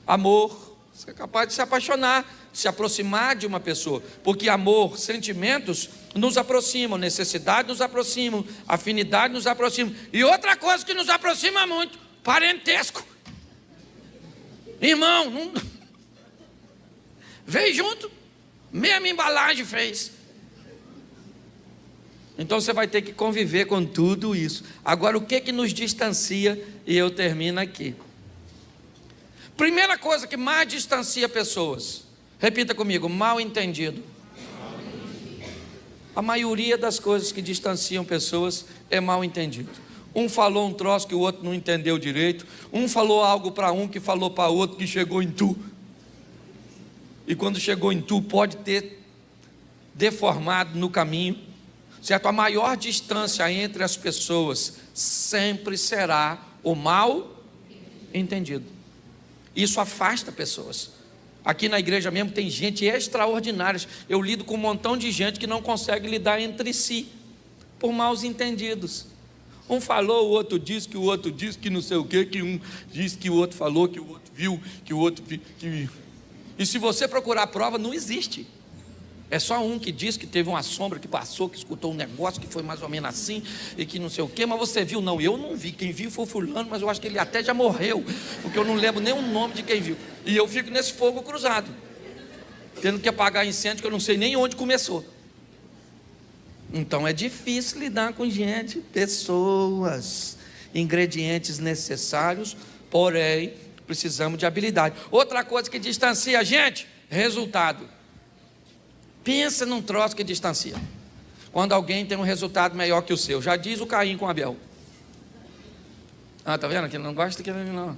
Amor, você é capaz de se apaixonar, se aproximar de uma pessoa, porque amor, sentimentos nos aproximam, necessidade nos aproximam, afinidade nos aproximam. E outra coisa que nos aproxima muito, parentesco. Irmão, não... veio junto, mesma embalagem fez. Então você vai ter que conviver com tudo isso. Agora, o que nos distancia? E eu termino aqui. Primeira coisa que mais distancia pessoas, repita comigo, mal entendido. A maioria das coisas que distanciam pessoas é mal entendido. Um falou um troço que o outro não entendeu direito. Um falou algo para um que falou para outro que chegou em tu. E quando chegou em tu, pode ter deformado no caminho. Certo? A maior distância entre as pessoas sempre será o mal entendido. Isso afasta pessoas. Aqui na igreja mesmo tem gente extraordinária. Eu lido com um montão de gente que não consegue lidar entre si, por maus entendidos. Um falou, o outro disse, que o outro disse, que não sei o quê, que um disse que o outro falou, que o outro viu, que o outro viu. E se você procurar a prova, não existe. É só um que diz que teve uma sombra que passou, que escutou um negócio que foi mais ou menos assim, e que não sei o quê, mas você viu? Não, eu não vi, quem viu foi o fulano, mas eu acho que ele até já morreu, porque eu não lembro nem o nome de quem viu. E eu fico nesse fogo cruzado, tendo que apagar incêndio que eu não sei nem onde começou. Então é difícil lidar com gente, pessoas, ingredientes necessários, porém precisamos de habilidade. Outra coisa que distancia a gente, resultado. Pensa num troço que distancia. Quando alguém tem um resultado melhor que o seu. Já diz o Caim com Abel. Ah, tá vendo? Que não gosta daquele não.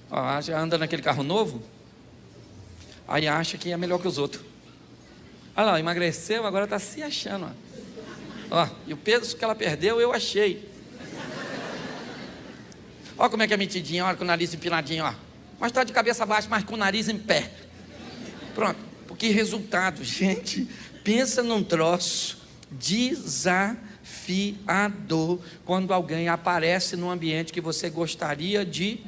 Ó, já anda naquele carro novo, aí acha que é melhor que os outros. Olha lá, emagreceu, agora está se achando. Ó, e o peso que ela perdeu, eu achei. Olha como é que é metidinha, olha com o nariz empinadinho, ó. Mas está de cabeça baixa, mas com o nariz em pé. Pronto. Porque resultado, gente, pensa num troço desafiador quando alguém aparece num ambiente que você gostaria de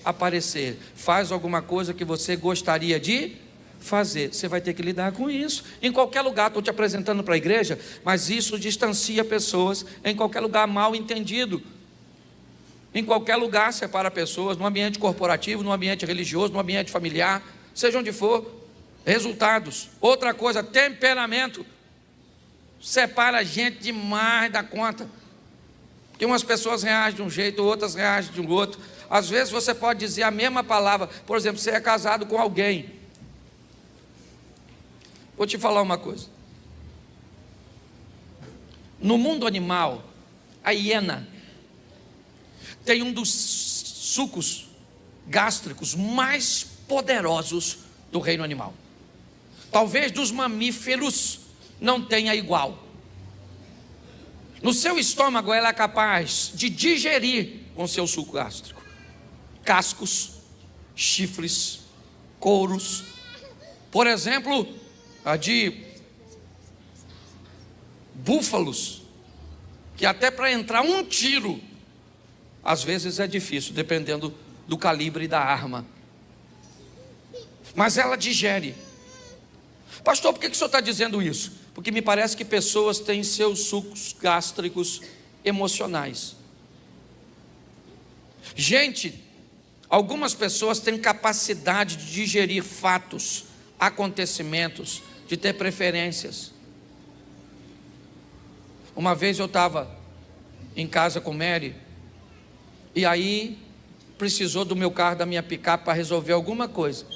aparecer, faz alguma coisa que você gostaria de fazer, você vai ter que lidar com isso, em qualquer lugar. Estou te apresentando para a igreja, mas isso distancia pessoas, em qualquer lugar, mal entendido, em qualquer lugar separa pessoas, no ambiente corporativo, no ambiente religioso, no ambiente familiar, seja onde for. Resultados. Outra coisa, temperamento. Separa a gente demais da conta. Porque umas pessoas reagem de um jeito, outras reagem de um outro. Às vezes você pode dizer a mesma palavra. Por exemplo, você é casado com alguém. Vou te falar uma coisa. No mundo animal, a hiena tem um dos sucos gástricos mais poderosos do reino animal. Talvez dos mamíferos não tenha igual. No seu estômago ela é capaz de digerir com seu suco gástrico cascos, chifres, couros. Por exemplo, a de búfalos, que até para entrar um tiro, às vezes é difícil, dependendo do calibre da arma. Mas ela digere. Pastor, por que o senhor está dizendo isso? Porque me parece que pessoas têm seus sucos gástricos emocionais. Gente, algumas pessoas têm capacidade de digerir fatos, acontecimentos, de ter preferências. Uma vez eu estava em casa com Mary, e aí precisou do meu carro, da minha picape, para resolver alguma coisa.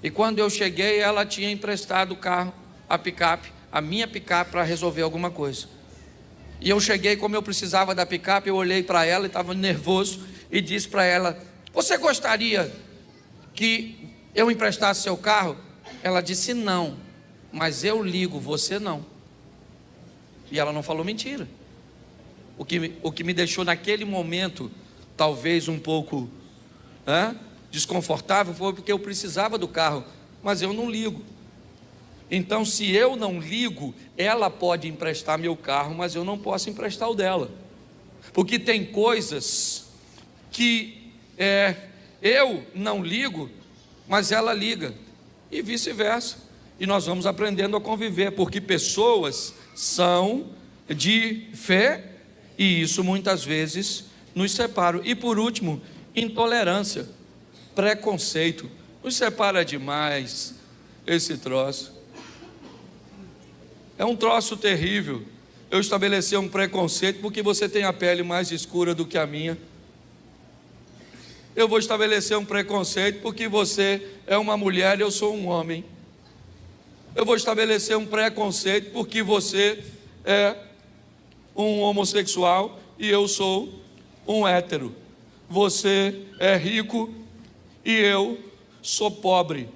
E quando eu cheguei, ela tinha emprestado o carro, a picape, a minha picape, para resolver alguma coisa. E eu cheguei, como eu precisava da picape, eu olhei para ela e estava nervoso, e disse para ela: você gostaria que eu emprestasse seu carro? Ela disse: não, mas eu ligo, você não. E ela não falou mentira. O que me deixou naquele momento, talvez um pouco desconfortável, foi porque eu precisava do carro, mas eu não ligo. Então, se eu não ligo, ela pode emprestar meu carro, mas eu não posso emprestar o dela, porque tem coisas que eu não ligo, mas ela liga, e vice-versa. E nós vamos aprendendo a conviver, porque pessoas são de fé, e isso muitas vezes nos separa. E por último, intolerância, preconceito. Nos separa demais esse troço. É um troço terrível. Eu estabelecer um preconceito porque você tem a pele mais escura do que a minha. Eu vou estabelecer um preconceito porque você é uma mulher e eu sou um homem. Eu vou estabelecer um preconceito porque você é um homossexual e eu sou um hétero. Você é rico e eu sou pobre.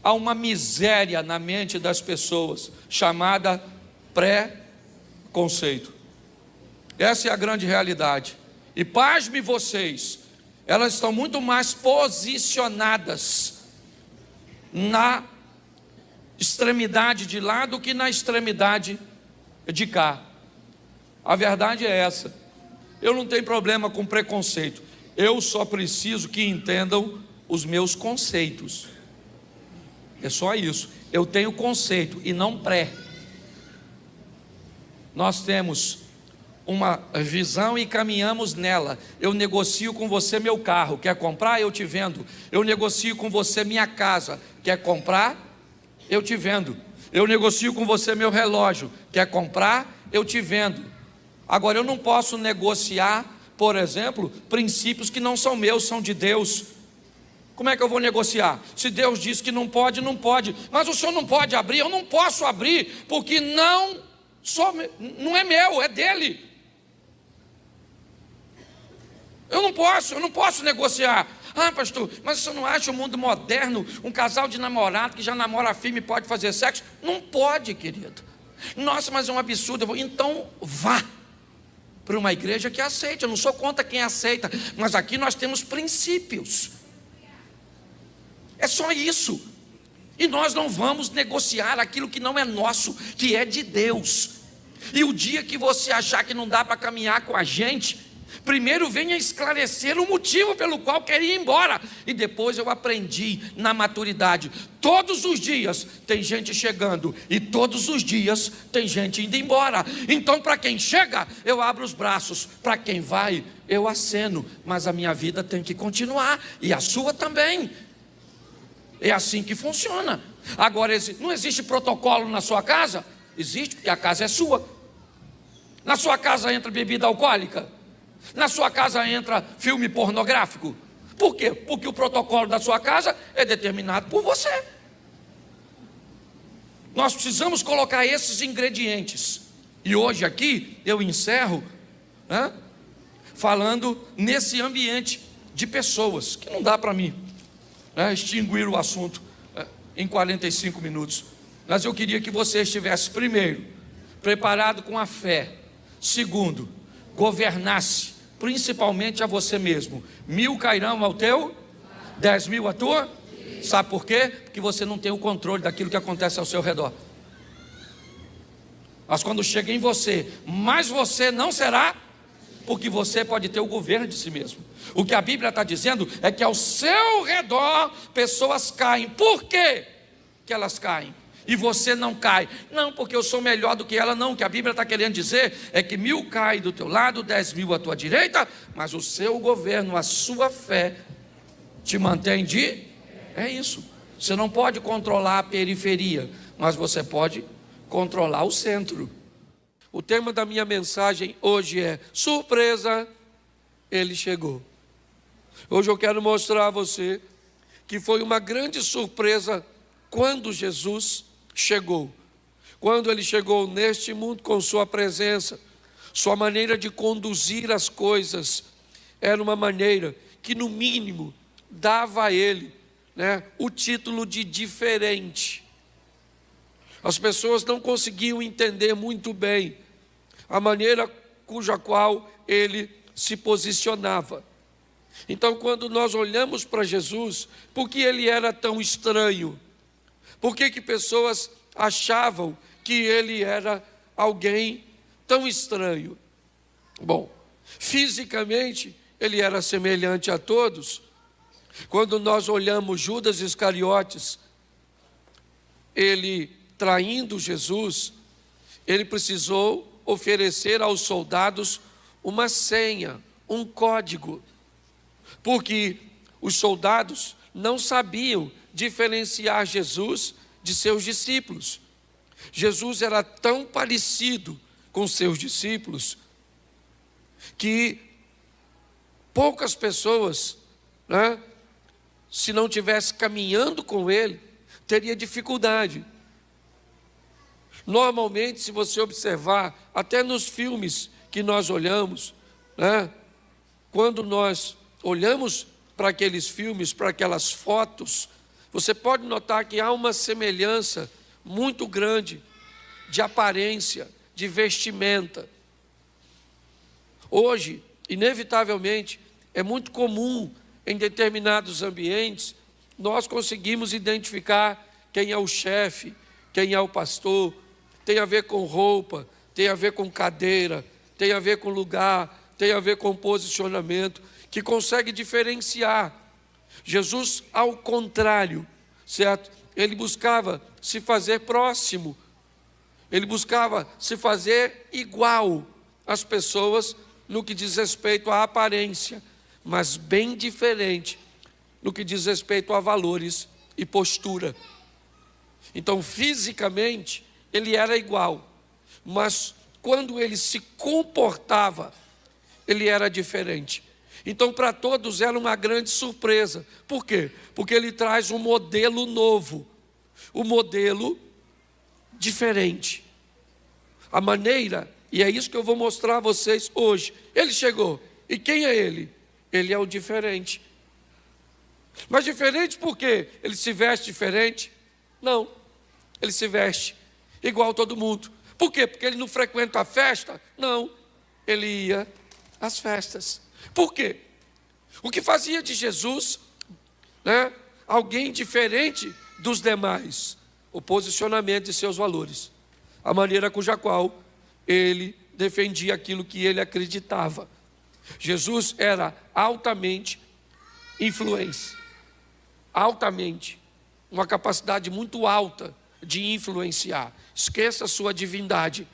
Há uma miséria na mente das pessoas chamada preconceito. Essa é a grande realidade. E pasme vocês, elas estão muito mais posicionadas na extremidade de lá do que na extremidade de cá. A verdade é essa. Eu não tenho problema com preconceito. Eu só preciso que entendam os meus conceitos. É só isso. Eu tenho conceito e não pré. Nós temos uma visão e caminhamos nela. Eu negocio com você meu carro, quer comprar? Eu te vendo. Eu negocio com você minha casa, quer comprar? Eu te vendo. Eu negocio com você meu relógio, quer comprar? Eu te vendo. Agora eu não posso negociar, por exemplo, princípios que não são meus, são de Deus. Como é que eu vou negociar? Se Deus diz que não pode, não pode. Mas o senhor não pode abrir, eu não posso abrir, porque não é meu, é dele. Eu não posso negociar. Ah, pastor, mas você não acha o mundo moderno, um casal de namorado que já namora firme pode fazer sexo? Não pode, querido. Nossa, mas é um absurdo. Então vá para uma igreja que aceite. Eu não sou contra quem aceita, mas aqui nós temos princípios. É só isso. E nós não vamos negociar aquilo que não é nosso, que é de Deus. E o dia que você achar que não dá para caminhar com a gente, primeiro venha esclarecer o motivo pelo qual quer ir embora. E depois eu aprendi na maturidade. Todos os dias tem gente chegando e todos os dias tem gente indo embora. Então para quem chega, eu abro os braços. Para quem vai, eu aceno. Mas a minha vida tem que continuar. E a sua também. É assim que funciona. Agora, não existe protocolo na sua casa? Existe, porque a casa é sua. Na sua casa entra bebida alcoólica? Na sua casa entra filme pornográfico? Por quê? Porque o protocolo da sua casa é determinado por você. Nós precisamos colocar esses ingredientes. E hoje aqui eu encerro falando nesse ambiente de pessoas, que não dá para mim extinguir o assunto em 45 minutos. Mas eu queria que você estivesse, primeiro, preparado com a fé. Segundo, governasse, principalmente a você mesmo. 1000 cairão ao teu, 10.000 à tua. Sabe por quê? Porque você não tem o controle daquilo que acontece ao seu redor. Mas quando chega em você, mas você não será, porque você pode ter o governo de si mesmo. O que a Bíblia está dizendo é que ao seu redor pessoas caem. Por quê que elas caem? E você não cai. Não porque eu sou melhor do que ela, não. O que a Bíblia está querendo dizer é que 1000 caem do teu lado, 10.000 à tua direita, mas o seu governo, a sua fé te mantém de... É isso. Você não pode controlar a periferia, mas você pode controlar o centro. O tema da minha mensagem hoje é: surpresa, ele chegou. Hoje eu quero mostrar a você que foi uma grande surpresa quando Jesus chegou. Quando ele chegou neste mundo com sua presença, sua maneira de conduzir as coisas era uma maneira que no mínimo dava a ele, o título de diferente. As pessoas não conseguiam entender muito bem a maneira cuja qual ele se posicionava. Então, quando nós olhamos para Jesus, por que ele era tão estranho? Por que pessoas achavam que ele era alguém tão estranho? Bom, fisicamente ele era semelhante a todos. Quando nós olhamos Judas Iscariotes, ele traindo Jesus, ele precisou oferecer aos soldados uma senha, um código, porque os soldados não sabiam diferenciar Jesus de seus discípulos. Jesus era tão parecido com seus discípulos que poucas pessoas, se não tivesse caminhando com ele, teria dificuldade. Normalmente, se você observar, até nos filmes que nós olhamos, quando nós olhamos para aqueles filmes, para aquelas fotos, você pode notar que há uma semelhança muito grande de aparência, de vestimenta. Hoje, inevitavelmente, é muito comum em determinados ambientes nós conseguimos identificar quem é o chefe, quem é o pastor. Tem a ver com roupa, tem a ver com cadeira, tem a ver com lugar, tem a ver com posicionamento, que consegue diferenciar. Jesus, ao contrário, certo? Ele buscava se fazer próximo, ele buscava se fazer igual às pessoas no que diz respeito à aparência, mas bem diferente no que diz respeito a valores e postura. Então, fisicamente, ele era igual, mas quando ele se comportava, ele era diferente. Então, para todos era uma grande surpresa. Por quê? Porque ele traz um modelo novo, um modelo diferente. A maneira, e é isso que eu vou mostrar a vocês hoje. Ele chegou, e quem é ele? Ele é o diferente. Mas diferente por quê? Ele se veste diferente? Não, ele se veste igual a todo mundo. Por quê? Porque ele não frequenta a festa? Não, ele ia às festas. Por quê? O que fazia de Jesus, alguém diferente dos demais? O posicionamento de seus valores, a maneira cuja qual ele defendia aquilo que ele acreditava. Jesus era altamente influente, uma capacidade muito alta de influenciar. Esqueça a sua divindade,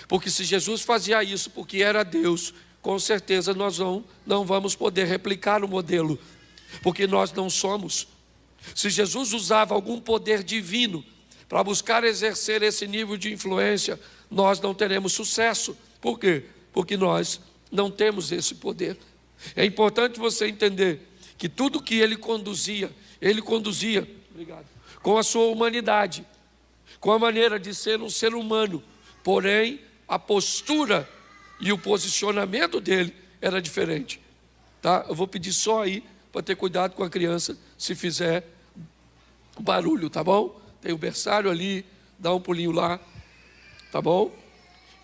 porque se Jesus fazia isso porque era Deus, com certeza nós não vamos poder replicar o modelo, porque nós não somos. Se Jesus usava algum poder divino para buscar exercer esse nível de influência, nós não teremos sucesso. Por quê? Porque nós não temos esse poder. É importante você entender que tudo que ele conduzia com a sua humanidade, com a maneira de ser um ser humano, porém a postura e o posicionamento dele era diferente. Eu vou pedir só aí para ter cuidado com a criança se fizer barulho, tá bom? Tem o berçário ali, dá um pulinho lá, tá bom?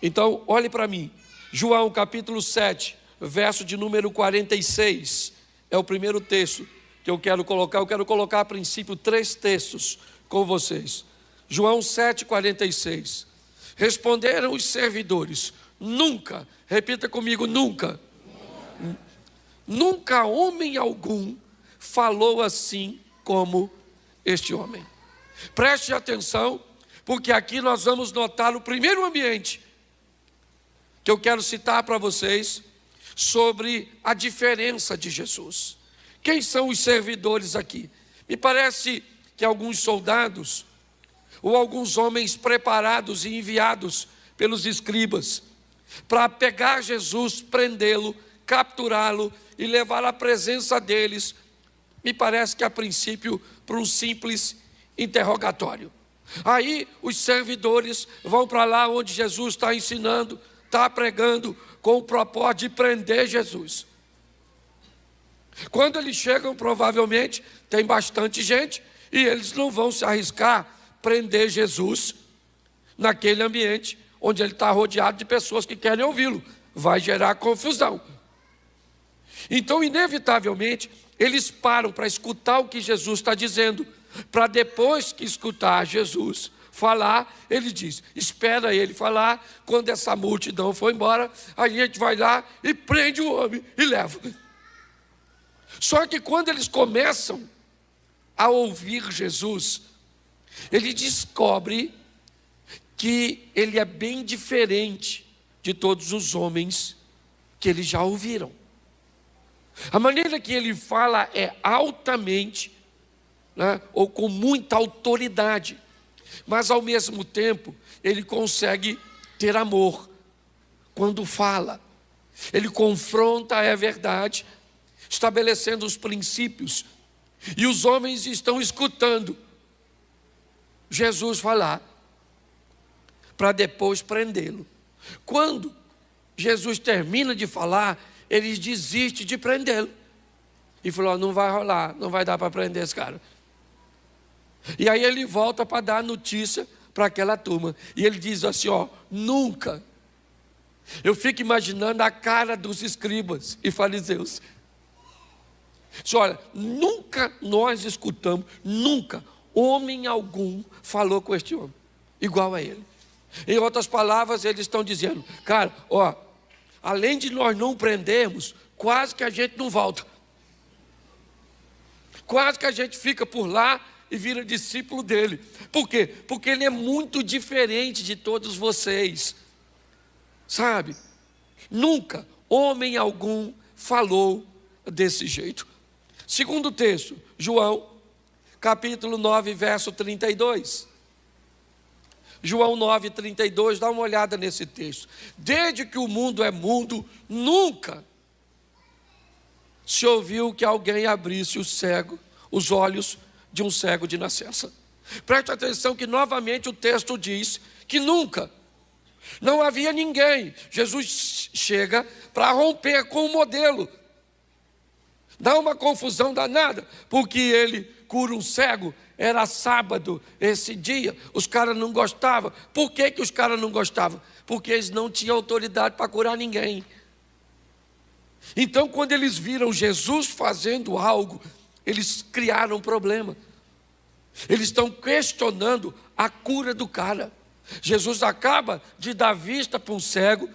Então, olhe para mim. João capítulo 7, verso de número 46, é o primeiro texto que eu quero colocar. Eu quero colocar a princípio 3 textos com vocês. João 7, 46. Responderam os servidores: nunca, repita comigo, nunca. Nunca homem algum falou assim como este homem. Preste atenção, porque aqui nós vamos notar o primeiro ambiente que eu quero citar para vocês sobre a diferença de Jesus. Quem são os servidores aqui? Me parece que alguns soldados ou alguns homens preparados e enviados pelos escribas para pegar Jesus, prendê-lo, capturá-lo e levar à presença deles, me parece que a princípio para um simples interrogatório. Aí os servidores vão para lá onde Jesus está ensinando, está pregando, com o propósito de prender Jesus. Quando eles chegam, provavelmente tem bastante gente e eles não vão se arriscar prender Jesus naquele ambiente onde ele está rodeado de pessoas que querem ouvi-lo. Vai gerar confusão. Então, inevitavelmente, eles param para escutar o que Jesus está dizendo, para depois que escutar Jesus falar, ele diz: espera ele falar. Quando essa multidão for embora, a gente vai lá e prende o homem e leva. Só que quando eles começam a ouvir Jesus, ele descobre que ele é bem diferente de todos os homens que eles já ouviram. A maneira que ele fala é altamente, ou com muita autoridade, mas ao mesmo tempo ele consegue ter amor quando fala. Ele confronta a verdade, estabelecendo os princípios, e os homens estão escutando Jesus falar para depois prendê-lo. Quando Jesus termina de falar, eles desistem de prendê-lo e falou: não vai rolar, não vai dar para prender esse cara. E aí ele volta para dar notícia para aquela turma, e ele diz assim: nunca. Eu fico imaginando a cara dos escribas e fariseus. Olha, nunca nós escutamos, nunca homem algum falou com este homem igual a ele. Em outras palavras, eles estão dizendo: cara, além de nós não prendermos, quase que a gente não volta. Quase que a gente fica por lá e vira discípulo dele. Por quê? Porque ele é muito diferente de todos vocês. Sabe? Nunca homem algum falou desse jeito. Segundo texto, João, capítulo 9, verso 32. João 9, 32, dá uma olhada nesse texto. Desde que o mundo é mundo, nunca se ouviu que alguém abrisse os olhos de um cego de nascença. Preste atenção que novamente o texto diz que nunca, não havia ninguém. Jesus chega para romper com o modelo. Dá uma confusão danada, porque ele cura um cego, era sábado esse dia, os caras não gostavam. Por que os caras não gostavam? Porque eles não tinham autoridade para curar ninguém. Então, quando eles viram Jesus fazendo algo, eles criaram um problema. Eles estão questionando a cura do cara. Jesus acaba de dar vista para um cego,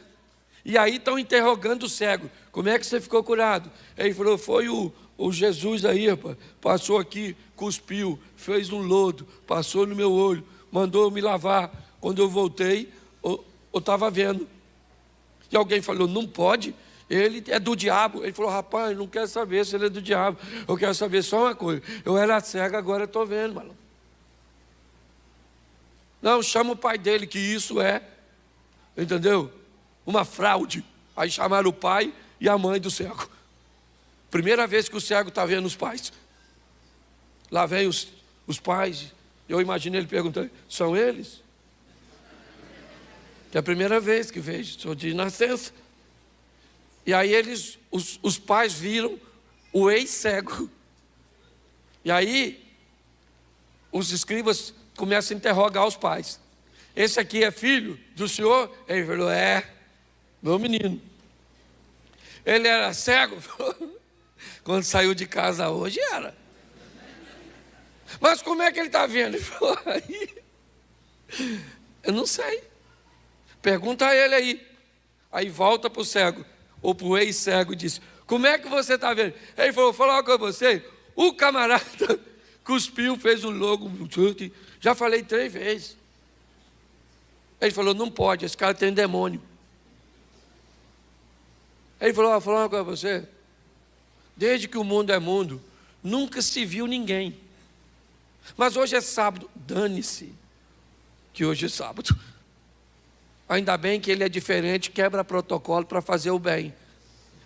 e aí estão interrogando o cego: como é que você ficou curado? Ele falou: foi o Jesus aí, rapaz, passou aqui, cuspiu, fez um lodo, passou no meu olho, mandou eu me lavar. Quando eu voltei, eu estava vendo. E alguém falou: não pode, ele é do diabo. Ele falou: rapaz, não quero saber se ele é do diabo, eu quero saber só uma coisa: eu era cego, agora estou vendo, maluco. Não, chama o pai dele, que isso é, entendeu? Uma fraude. Aí chamaram o pai e a mãe do cego. Primeira vez que o cego está vendo os pais. Lá vem os pais. Eu imaginei ele perguntando: são eles? Que é a primeira vez que vejo, sou de nascença. E aí os pais viram o ex-cego. E aí os escribas começam a interrogar os pais. esse aqui é filho do senhor? Ele falou, é, meu menino. Ele era cego? Quando saiu de casa hoje era. Mas como é que ele está vendo? Ele falou, aí, eu não sei. Pergunta a ele aí. Aí volta para o cego, ou para o ex-cego e diz, como é que você está vendo? Ele falou, vou falar com você, o camarada cuspiu, fez um logo, já falei 3 vezes. Ele falou, não pode, esse cara tem demônio. Ele falou, vou falar uma coisa para você, desde que o mundo é mundo, nunca se viu ninguém. Mas hoje é sábado, dane-se que hoje é sábado. Ainda bem que ele é diferente, quebra protocolo para fazer o bem.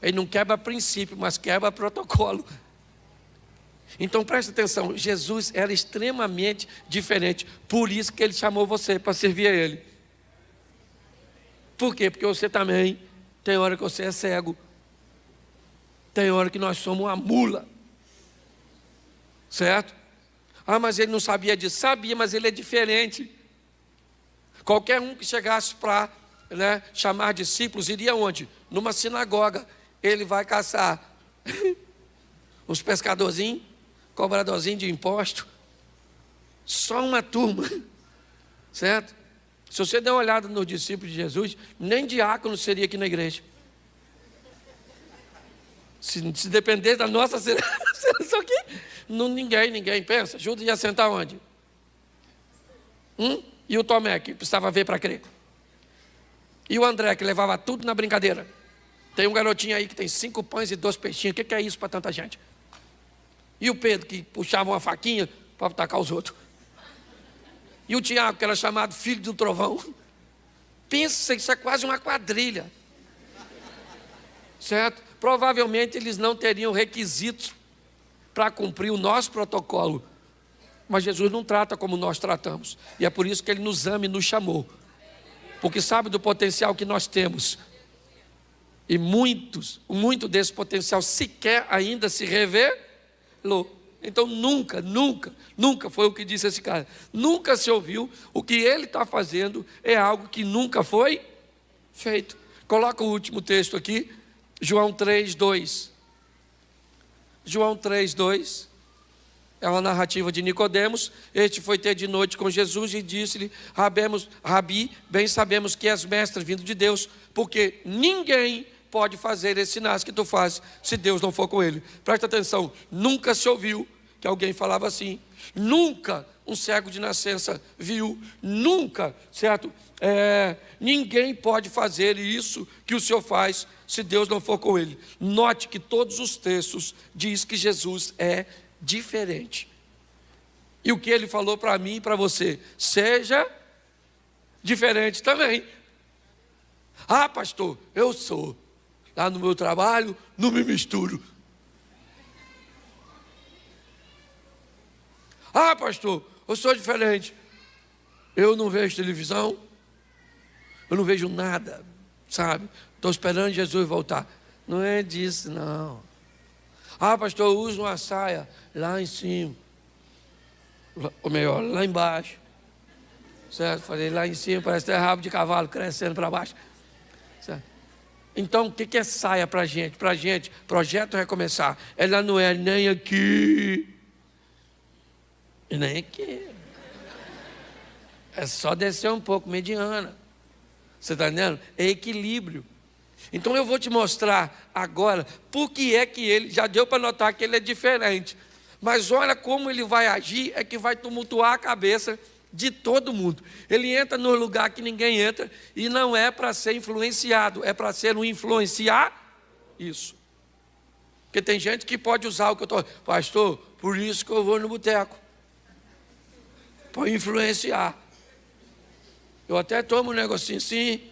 Ele não quebra princípio, mas quebra protocolo. Então presta atenção, Jesus era extremamente diferente. Por isso que ele chamou você para servir a ele. Por quê? Porque você também, tem hora que você é cego. Tem hora que nós somos uma mula. Certo? Ah, mas ele não sabia disso. Sabia, mas ele é diferente. Qualquer um que chegasse para chamar discípulos, iria onde? Numa sinagoga. Ele vai caçar os pescadorzinhos, cobradorzinhos de imposto. Só uma turma. Certo? Se você der uma olhada nos discípulos de Jesus, nem diácono seria aqui na igreja. Se depender da nossa seleção aqui, ninguém pensa. Judas ia sentar onde? E o Tomé, que precisava ver para crer. E o André, que levava tudo na brincadeira. Tem um garotinho aí que tem 5 pães e 2 peixinhos. O que é isso para tanta gente? E o Pedro, que puxava uma faquinha para atacar os outros. E o Tiago, que era chamado filho do trovão. Pensa, isso é quase uma quadrilha. Certo? Provavelmente eles não teriam requisitos para cumprir o nosso protocolo. Mas Jesus não trata como nós tratamos. E é por isso que Ele nos ama e nos chamou. Porque sabe do potencial que nós temos. E muito desse potencial sequer ainda se revelou. Então nunca foi o que disse esse cara. Nunca se ouviu. O que ele está fazendo é algo que nunca foi feito. Coloca o último texto aqui. João 3:2. João 3:2. É uma narrativa de Nicodemos. Este foi ter de noite com Jesus e disse-lhe, Rabi, bem sabemos que és mestre vindo de Deus, porque ninguém pode fazer esses sinais que tu fazes, se Deus não for com ele. Presta atenção, nunca se ouviu que alguém falava assim. Nunca um cego de nascença viu. Nunca, certo? Ninguém pode fazer isso que o Senhor faz, se Deus não for com ele. Note que todos os textos diz que Jesus é diferente. E o que ele falou para mim e para você, seja diferente também. Ah, pastor, eu sou. Lá no meu trabalho, não me misturo. Ah, pastor, eu sou diferente. Eu não vejo televisão, eu não vejo nada, sabe? Estou esperando Jesus voltar. Não é disso, não. Ah, pastor, eu uso uma saia lá em cima. Ou melhor, lá embaixo. Certo? Falei lá em cima, parece ter rabo de cavalo crescendo para baixo. Certo? Então, o que é saia para a gente? Para a gente, projeto recomeçar. Ela não é nem aqui, e nem aqui. É só descer um pouco, mediana. Você está entendendo? É equilíbrio. Então eu vou te mostrar agora por que é que ele, já deu para notar que ele é diferente. Mas olha como ele vai agir, é que vai tumultuar a cabeça de todo mundo. Ele entra no lugar que ninguém entra e não é para ser influenciado, é para ser um influenciar isso. Porque tem gente que pode usar o que eu estou... Pastor, por isso que eu vou no boteco. Para influenciar. Eu até tomo um negocinho assim,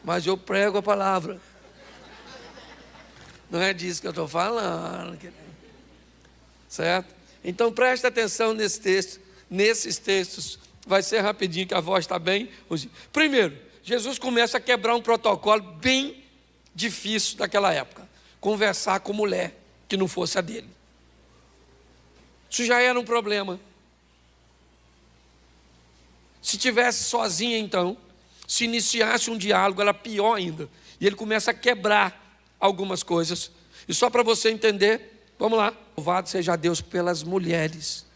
mas eu prego a palavra. Não é disso que eu estou falando. Certo? Então presta atenção nesse texto, nesses textos. Vai ser rapidinho que a voz está bem. Primeiro, Jesus começa a quebrar um protocolo bem difícil daquela época. Conversar com mulher que não fosse a dele. Isso já era um problema. Se tivesse sozinha então, se iniciasse um diálogo, era pior ainda. E ele começa a quebrar algumas coisas. E só para você entender, vamos lá. Louvado seja Deus pelas mulheres.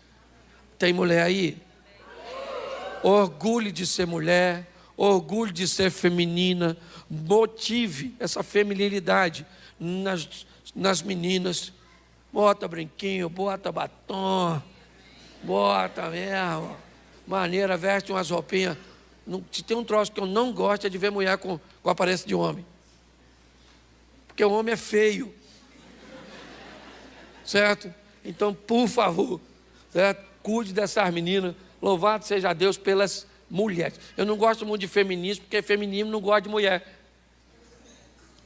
Tem mulher aí? Orgulho de ser mulher, orgulho de ser feminina. Motive essa feminilidade nas meninas. Bota brinquinho, bota batom, bota mesmo. Maneira, veste umas roupinhas. Se tem um troço que eu não gosto é de ver mulher com aparência de homem. Porque o homem é feio. Certo? Então, por favor, certo? Cuide dessas meninas. Louvado seja Deus pelas mulheres. Eu não gosto muito de feminismo, porque feminismo não gosta de mulher.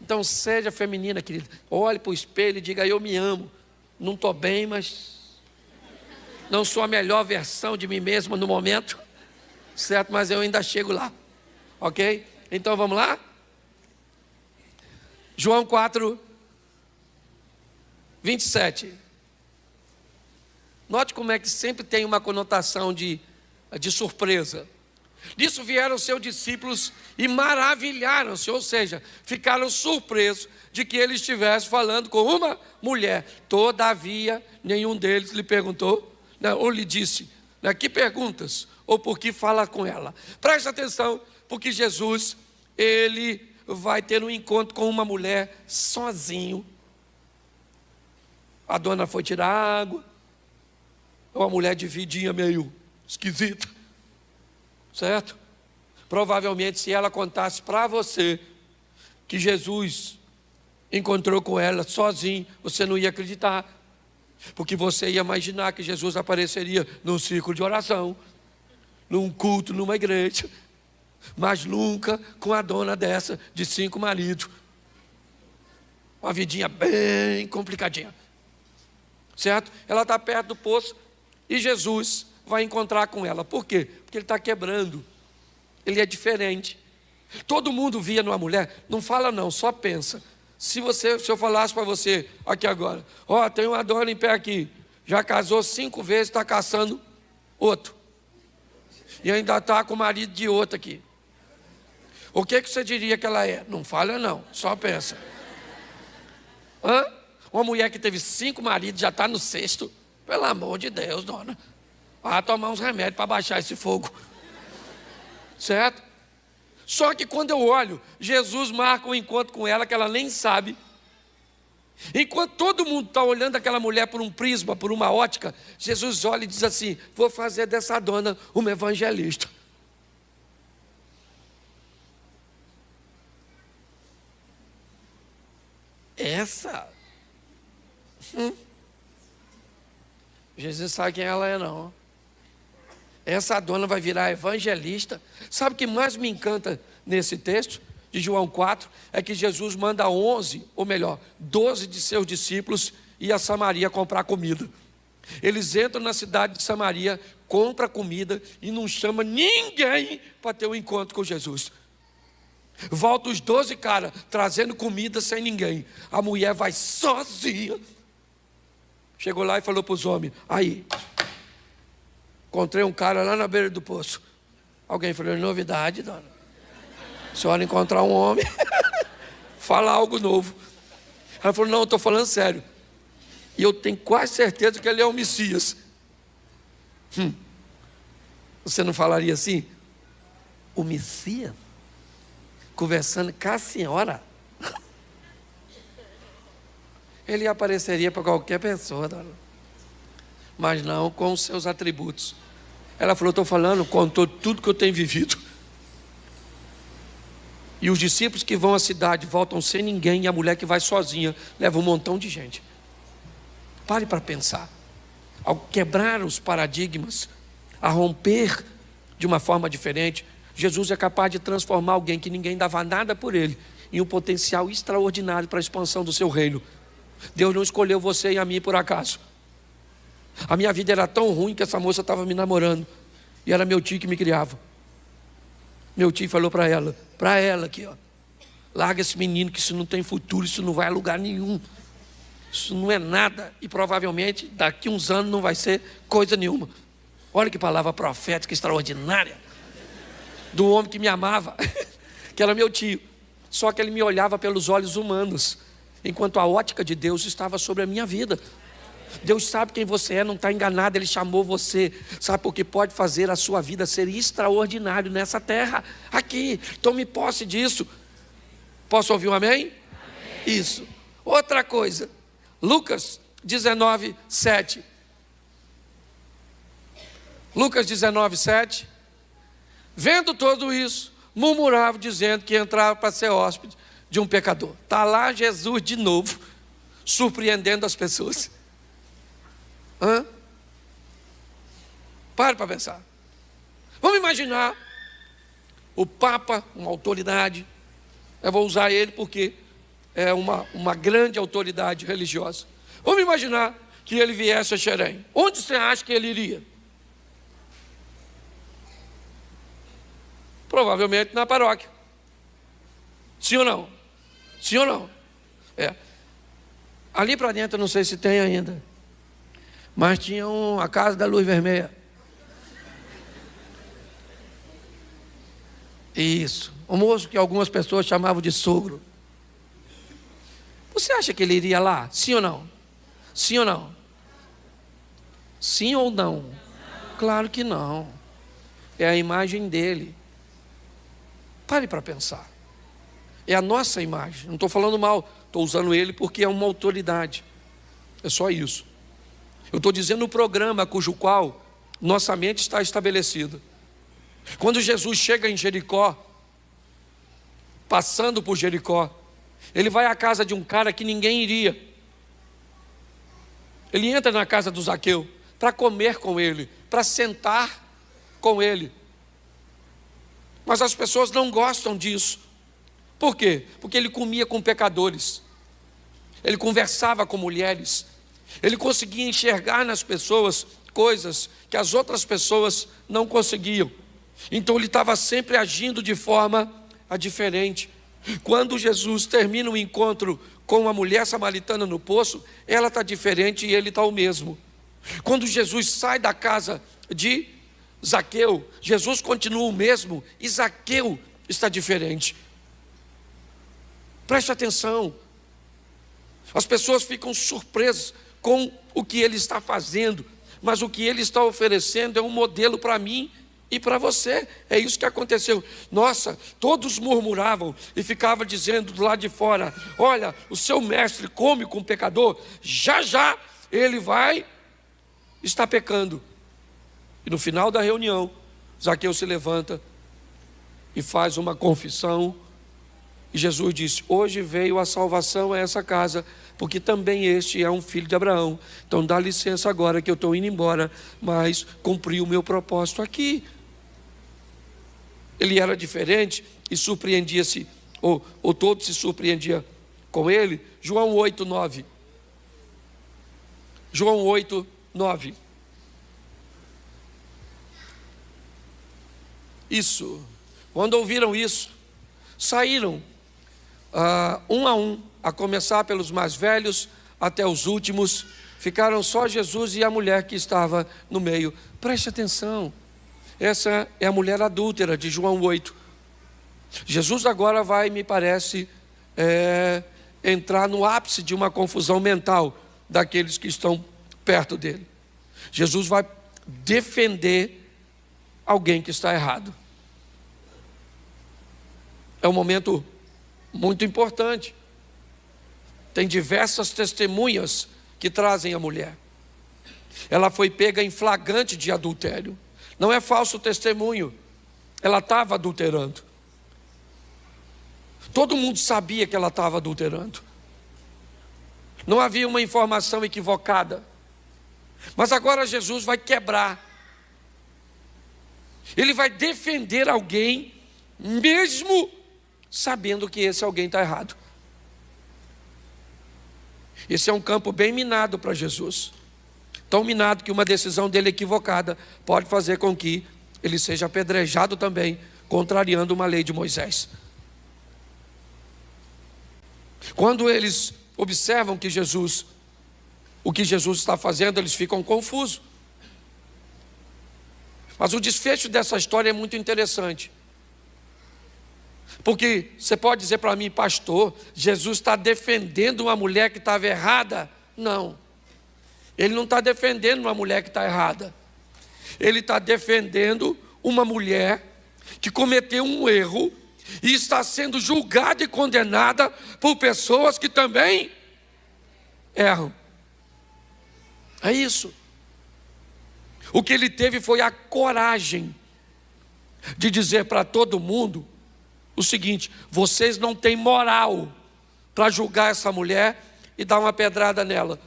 Então, seja feminina, querida. Olhe para o espelho e diga: eu me amo. Não estou bem, mas não sou a melhor versão de mim mesma no momento. Certo? Mas eu ainda chego lá. Ok? Então, vamos lá? João 4, 27. Note como é que sempre tem uma conotação de surpresa. Disso vieram seus discípulos e maravilharam-se, ou seja, ficaram surpresos de que ele estivesse falando com uma mulher. Todavia, nenhum deles lhe perguntou, ou lhe disse, que perguntas, ou por que fala com ela. Preste atenção, porque Jesus, ele vai ter um encontro com uma mulher sozinho. A dona foi tirar água, uma mulher de vidinha meio esquisita, certo? Provavelmente, se ela contasse para você que Jesus encontrou com ela sozinho, você não ia acreditar, porque você ia imaginar que Jesus apareceria num círculo de oração, num culto, numa igreja, mas nunca com a dona dessa de 5 maridos, uma vidinha bem complicadinha, certo? Ela está perto do poço e Jesus vai encontrar com ela. Por quê? Porque ele está quebrando. Ele é diferente. Todo mundo via numa mulher, não fala não, só pensa. Se eu falasse para você aqui agora, tem uma dona em pé aqui, já casou 5 vezes, está caçando outro. E ainda está com o marido de outro aqui. O que você diria que ela é? Não fala não, só pensa. Uma mulher que teve 5 maridos, já está no 6º. Pelo amor de Deus, dona. Vai tomar uns remédios para baixar esse fogo. Certo? Só que quando eu olho, Jesus marca um encontro com ela que ela nem sabe. Enquanto todo mundo está olhando aquela mulher por um prisma, por uma ótica, Jesus olha e diz assim: vou fazer dessa dona uma evangelista. Essa? Jesus sabe quem ela é, não. Essa dona vai virar evangelista. Sabe o que mais me encanta nesse texto de João 4? É que Jesus manda 11, ou melhor, 12 de seus discípulos ir a Samaria comprar comida. Eles entram na cidade de Samaria, compram comida e não chama ninguém para ter um encontro com Jesus. Volta os 12 caras trazendo comida sem ninguém. A mulher vai sozinha. Chegou lá e falou para os homens: aí, encontrei um cara lá na beira do poço. Alguém falou: novidade, dona. A senhora encontrar um homem, fala algo novo. Ela falou: não, eu estou falando sério. E eu tenho quase certeza que ele é o Messias. Você não falaria assim? O Messias? Conversando com a senhora? Ele apareceria para qualquer pessoa, dona. Mas não com os seus atributos. Ela falou: estou falando, contou tudo que eu tenho vivido. E os discípulos que vão à cidade voltam sem ninguém, e a mulher que vai sozinha leva um montão de gente. Pare para pensar. Ao quebrar os paradigmas, a romper de uma forma diferente, Jesus é capaz de transformar alguém que ninguém dava nada por ele em um potencial extraordinário para a expansão do seu reino. Deus não escolheu você e a mim por acaso. A minha vida era tão ruim que essa moça estava me namorando, e era meu tio que me criava. Meu tio falou para ela aqui, larga esse menino, que isso não tem futuro, isso não vai a lugar nenhum, isso não é nada, e provavelmente daqui uns anos não vai ser coisa nenhuma. Olha que palavra profética extraordinária. do homem que me amava, que era meu tio. Só que ele me olhava pelos olhos humanos, enquanto a ótica de Deus estava sobre a minha vida. Deus sabe quem você é, não está enganado, Ele chamou você, sabe, porque pode fazer a sua vida ser extraordinário nessa terra, aqui. Tome posse disso. Posso ouvir um amém? Amém. Isso. Outra coisa, Lucas 19, 7. Lucas 19, 7. Vendo tudo isso, murmurava, dizendo que entrava para ser hóspede de um pecador. Está lá Jesus de novo, surpreendendo as pessoas. Pare para pensar. Vamos imaginar o Papa, uma autoridade. Eu vou usar ele porque é uma grande autoridade religiosa. Vamos imaginar que ele viesse a Xerém. Onde você acha que ele iria? Provavelmente na paróquia. Sim ou não? Sim ou não? Ali para dentro, não sei se tem ainda, mas tinha a Casa da Luz Vermelha. Isso. O moço que algumas pessoas chamavam de sogro. Você acha que ele iria lá? Sim ou não? Sim ou não? Sim ou não? Claro que não. É a imagem dele. Pare para pensar. É a nossa imagem. Não estou falando mal. Estou usando ele porque é uma autoridade. É só isso. Eu estou dizendo o programa cujo qual nossa mente está estabelecida. Quando Jesus chega em Jericó, passando por Jericó, ele vai à casa de um cara que ninguém iria. Ele entra na casa do Zaqueu para comer com ele, para sentar com ele. Mas as pessoas não gostam disso. Por quê? Porque ele comia com pecadores. Ele conversava com mulheres. Ele conseguia enxergar nas pessoas coisas que as outras pessoas não conseguiam. Então ele estava sempre agindo de forma diferente. Quando Jesus termina o encontro com a mulher samaritana no poço, ela está diferente e ele está o mesmo. Quando Jesus sai da casa de Zaqueu, Jesus continua o mesmo e Zaqueu está diferente. Preste atenção. As pessoas ficam surpresas com o que ele está fazendo, mas o que ele está oferecendo é um modelo para mim e para você. É isso que aconteceu. Nossa, todos murmuravam e ficavam dizendo do lado de fora: olha, o seu mestre come com o pecador, já já ele vai estar pecando. E no final da reunião, Zaqueu se levanta e faz uma confissão. E Jesus disse: hoje veio a salvação a essa casa, porque também este é um filho de Abraão. Então dá licença agora que eu estou indo embora, mas cumpri o meu propósito aqui. Ele era diferente e surpreendia-se, ou todos se surpreendiam com ele. João 8, 9. João 8, 9. Isso. Quando ouviram isso, saíram um a um, a começar pelos mais velhos até os últimos. Ficaram só Jesus e a mulher que estava no meio. Preste atenção. Essa é a mulher adúltera de João 8. Jesus agora vai, me parece, entrar no ápice de uma confusão mental daqueles que estão perto dele. Jesus vai defender alguém que está errado. É um momento muito importante. Tem diversas testemunhas que trazem a mulher. Ela foi pega em flagrante de adultério. Não é falso testemunho. Ela estava adulterando. Todo mundo sabia que ela estava adulterando. Não havia uma informação equivocada. Mas agora Jesus vai quebrar. Ele vai defender alguém, mesmo sabendo que esse alguém está errado. Esse é um campo bem minado para Jesus. Tão minado que uma decisão dele equivocada pode fazer com que ele seja apedrejado também, contrariando uma lei de Moisés. Quando eles observam que o que Jesus está fazendo, eles ficam confusos. Mas o desfecho dessa história é muito interessante. Porque você pode dizer para mim, pastor, Jesus está defendendo uma mulher que estava errada? Não, ele não está defendendo uma mulher que está errada. Ele está defendendo uma mulher que cometeu um erro e está sendo julgada e condenada por pessoas que também erram. É isso. O que ele teve foi a coragem de dizer para todo mundo o seguinte: vocês não têm moral para julgar essa mulher e dar uma pedrada nela.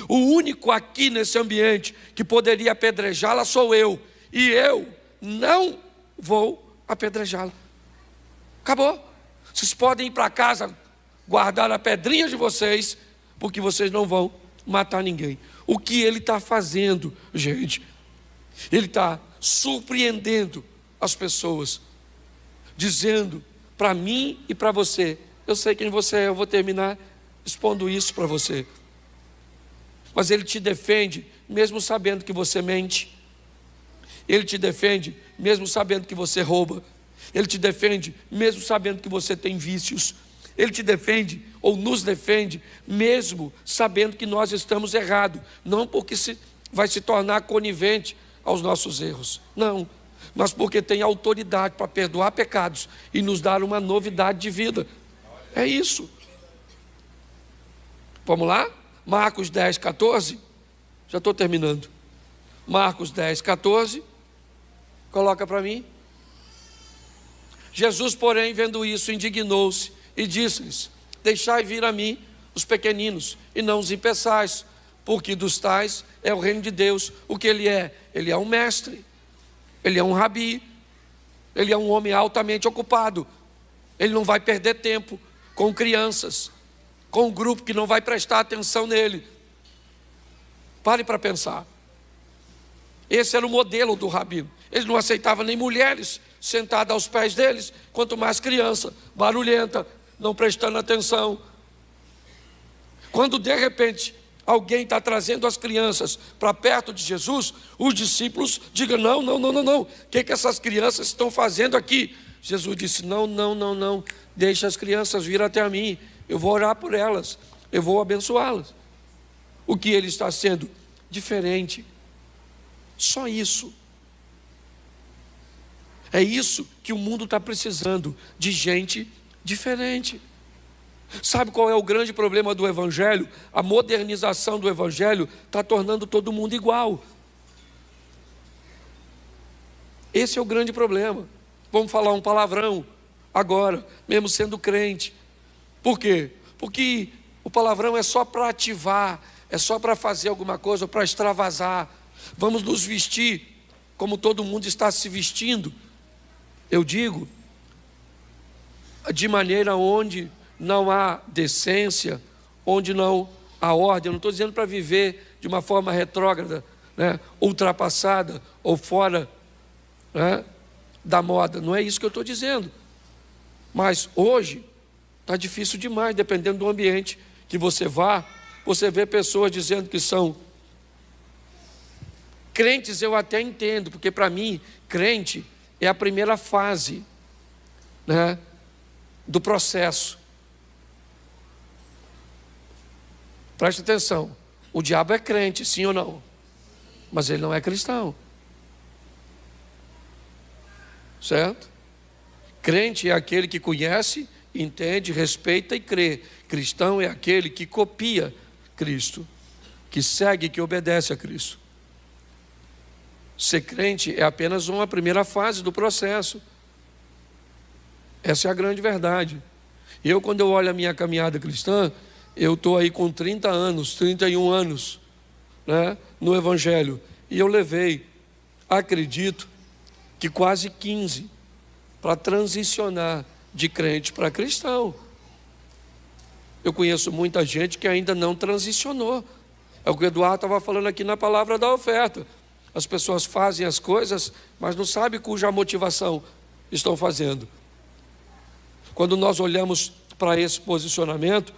O único aqui nesse ambiente que poderia apedrejá-la sou eu, e eu não vou apedrejá-la. Acabou. Vocês podem ir para casa guardar a pedrinha de vocês, porque vocês não vão matar ninguém. O que ele está fazendo, gente? Ele está surpreendendo as pessoas, dizendo para mim e para você: eu sei quem você é, eu vou terminar expondo isso para você. Mas ele te defende mesmo sabendo que você mente. Ele te defende mesmo sabendo que você rouba. Ele te defende mesmo sabendo que você tem vícios. Ele te defende ou nos defende mesmo sabendo que nós estamos errados. Não porque vai se tornar conivente aos nossos erros, não, mas porque tem autoridade para perdoar pecados e nos dar uma novidade de vida. É isso. Vamos lá? Marcos 10, 14. Já estou terminando. Marcos 10, 14. Coloca para mim. Jesus, porém, vendo isso, indignou-se e disse-lhes: deixai vir a mim os pequeninos, e não os impeçais, porque dos tais é o reino de Deus. O que ele é? Ele é um mestre, ele é um rabi, ele é um homem altamente ocupado. Ele não vai perder tempo com crianças, com um grupo que não vai prestar atenção nele. Pare para pensar. Esse era o modelo do rabino. Ele não aceitava nem mulheres sentadas aos pés deles, quanto mais criança, barulhenta, não prestando atenção. Quando de repente alguém está trazendo as crianças para perto de Jesus, os discípulos digam: não, o que essas crianças estão fazendo aqui? Jesus disse: não, deixa as crianças vir até mim, eu vou orar por elas, eu vou abençoá-las. O que ele está sendo? Diferente. Só isso. É isso que o mundo está precisando, de gente diferente. Sabe qual é o grande problema do Evangelho? A modernização do Evangelho está tornando todo mundo igual. Esse é o grande problema. Vamos falar um palavrão agora, mesmo sendo crente. Por quê? Porque o palavrão é só para ativar, é só para fazer alguma coisa, para extravasar. Vamos nos vestir como todo mundo está se vestindo. Eu digo, de maneira onde não há decência, onde não há ordem. Eu não estou dizendo para viver de uma forma retrógrada, ultrapassada ou fora da moda. Não é isso que eu estou dizendo. Mas hoje está difícil demais, dependendo do ambiente que você vá. Você vê pessoas dizendo que são crentes. Eu até entendo, porque para mim, crente é a primeira fase do processo. Preste atenção, o diabo é crente, sim ou não? Mas ele não é cristão. Certo? Crente é aquele que conhece, entende, respeita e crê. Cristão é aquele que copia Cristo, que segue, que obedece a Cristo. Ser crente é apenas uma primeira fase do processo. Essa é a grande verdade. Eu, quando eu olho a minha caminhada cristã, eu estou aí com 30 anos, 31 anos, no Evangelho. E eu levei, acredito, que quase 15 para transicionar de crente para cristão. Eu conheço muita gente que ainda não transicionou. É o que o Eduardo estava falando aqui na palavra da oferta. As pessoas fazem as coisas, mas não sabem cuja motivação estão fazendo. Quando nós olhamos para esse posicionamento,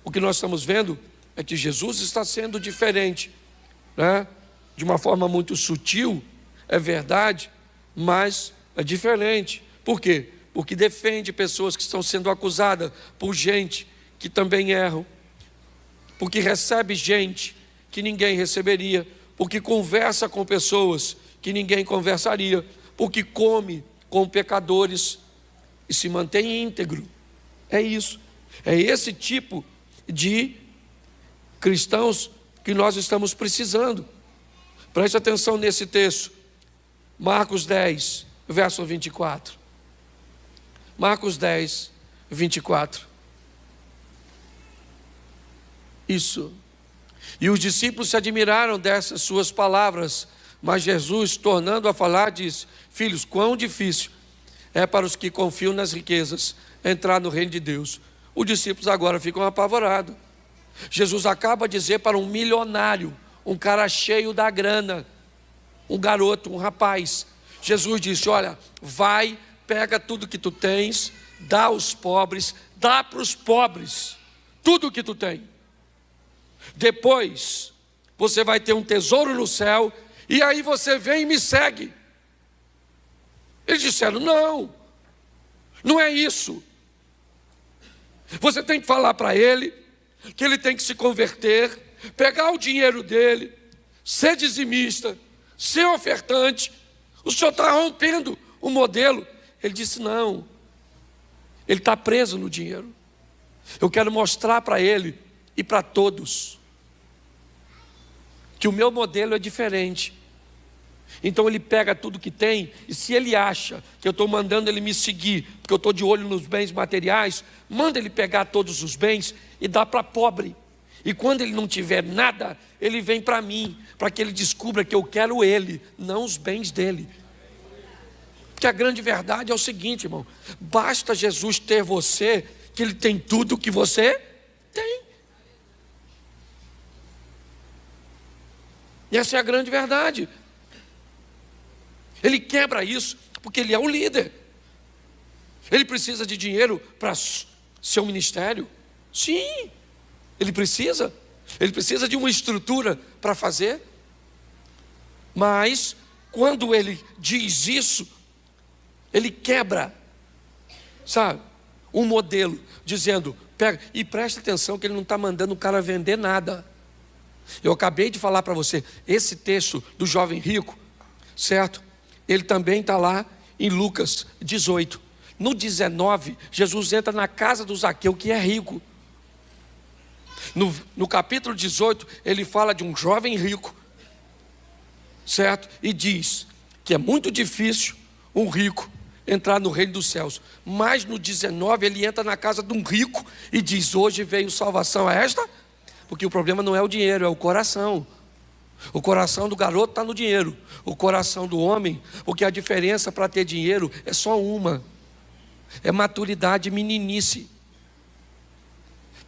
o que nós estamos vendo é que Jesus está sendo diferente, de uma forma muito sutil, é verdade, mas é diferente. Por quê? porque defende pessoas que estão sendo acusadas por gente que também erram, porque recebe gente que ninguém receberia, porque conversa com pessoas que ninguém conversaria, porque come com pecadores e se mantém íntegro. É isso. É esse tipo de cristãos que nós estamos precisando. Preste atenção nesse texto. Marcos 10, verso 24. Marcos 10, 24. Isso. E os discípulos se admiraram dessas suas palavras, mas Jesus, tornando a falar, disse: filhos, quão difícil é para os que confiam nas riquezas entrar no reino de Deus. Os discípulos agora ficam apavorados. Jesus acaba de dizer para um milionário, um cara cheio da grana, um garoto, um rapaz. Jesus disse: olha, vai, pega tudo que tu tens, dá aos pobres, dá para os pobres tudo que tu tem. Depois você vai ter um tesouro no céu, e aí você vem e me segue. Eles disseram: não, não é isso. Você tem que falar para ele que ele tem que se converter, pegar o dinheiro dele, ser dizimista, ser ofertante. O senhor está rompendo o modelo. Ele disse: não, ele está preso no dinheiro. Eu quero mostrar para ele e para todos que o meu modelo é diferente. Então ele pega tudo que tem, e se ele acha que eu estou mandando ele me seguir, porque eu estou de olho nos bens materiais, manda ele pegar todos os bens e dá para pobre. E quando ele não tiver nada, ele vem para mim, para que ele descubra que eu quero ele, não os bens dele. Porque a grande verdade é o seguinte, irmão: basta Jesus ter você, que ele tem tudo que você tem. E essa é a grande verdade. Ele quebra isso, porque ele é o líder. Ele precisa de dinheiro para seu ministério? Sim, ele precisa. Ele precisa de uma estrutura para fazer. Mas, quando ele diz isso, ele quebra, sabe, um modelo, dizendo: pega, e preste atenção que ele não está mandando o cara vender nada. Eu acabei de falar para você, esse texto do jovem rico, certo? Ele também está lá em Lucas 18. No 19, Jesus entra na casa do Zaqueu, que é rico. No capítulo 18, ele fala de um jovem rico, certo? E diz que é muito difícil um rico entrar no reino dos céus. Mas no 19, ele entra na casa de um rico e diz: hoje veio salvação a esta, porque o problema não é o dinheiro, é o coração. O coração do garoto está no dinheiro, o coração do homem, porque a diferença para ter dinheiro é só uma: é maturidade e meninice.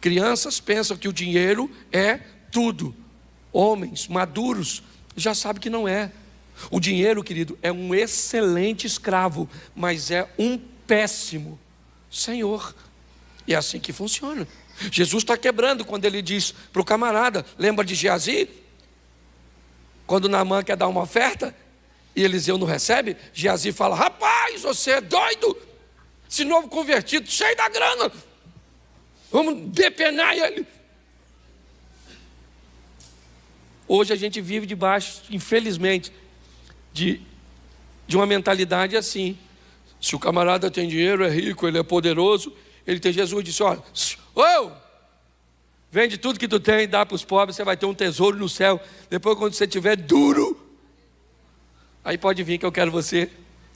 Crianças pensam que o dinheiro é tudo. Homens maduros já sabem que não é. O dinheiro, querido, é um excelente escravo, mas é um péssimo senhor. E é assim que funciona. Jesus está quebrando quando ele diz para o camarada: lembra de Geazi? Quando Naamã quer dar uma oferta e Eliseu não recebe, Geazi fala: rapaz, você é doido, esse novo convertido, cheio da grana, vamos depenar ele. Hoje a gente vive debaixo, infelizmente, de uma mentalidade assim: se o camarada tem dinheiro, é rico, ele é poderoso, ele tem. Jesus disse: olha, vende tudo que tu tem, dá para os pobres, você vai ter um tesouro no céu. Depois, quando você estiver duro, aí pode vir que eu quero você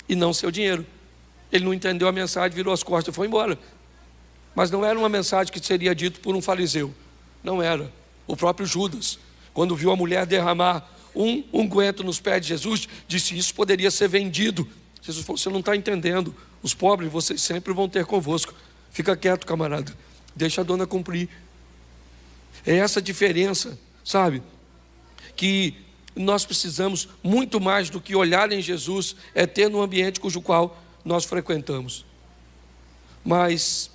e não seu dinheiro. Ele não entendeu a mensagem, virou as costas e foi embora. Mas não era uma mensagem que seria dito por um fariseu. Não era. O próprio Judas, quando viu a mulher derramar um unguento nos pés de Jesus, disse: isso poderia ser vendido. Jesus falou: você não está entendendo. Os pobres vocês sempre vão ter convosco. Fica quieto, camarada, deixa a dona cumprir. É essa diferença, sabe, que nós precisamos muito mais do que olhar em Jesus, é ter no ambiente cujo qual nós frequentamos. Mas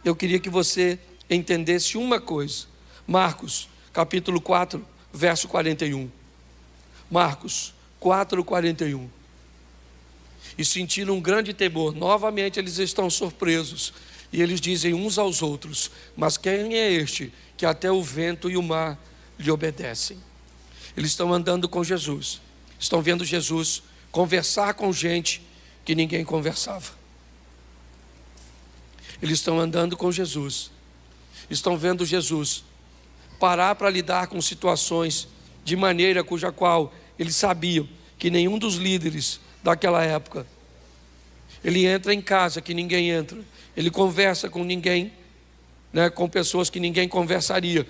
eu queria que você entendesse uma coisa. Marcos capítulo 4, verso 41. Marcos 4, 41. e sentiram um grande temor. Novamente eles estão surpresos e eles dizem uns aos outros: mas quem é este que até o vento e o mar lhe obedecem? Eles estão andando com Jesus, estão vendo Jesus conversar com gente que ninguém conversava. Eles estão andando com Jesus, estão vendo Jesus parar para lidar com situações de maneira cuja qual eles sabiam que nenhum dos líderes daquela época. Ele entra em casa que ninguém entra, ele conversa com ninguém, com pessoas que ninguém conversaria.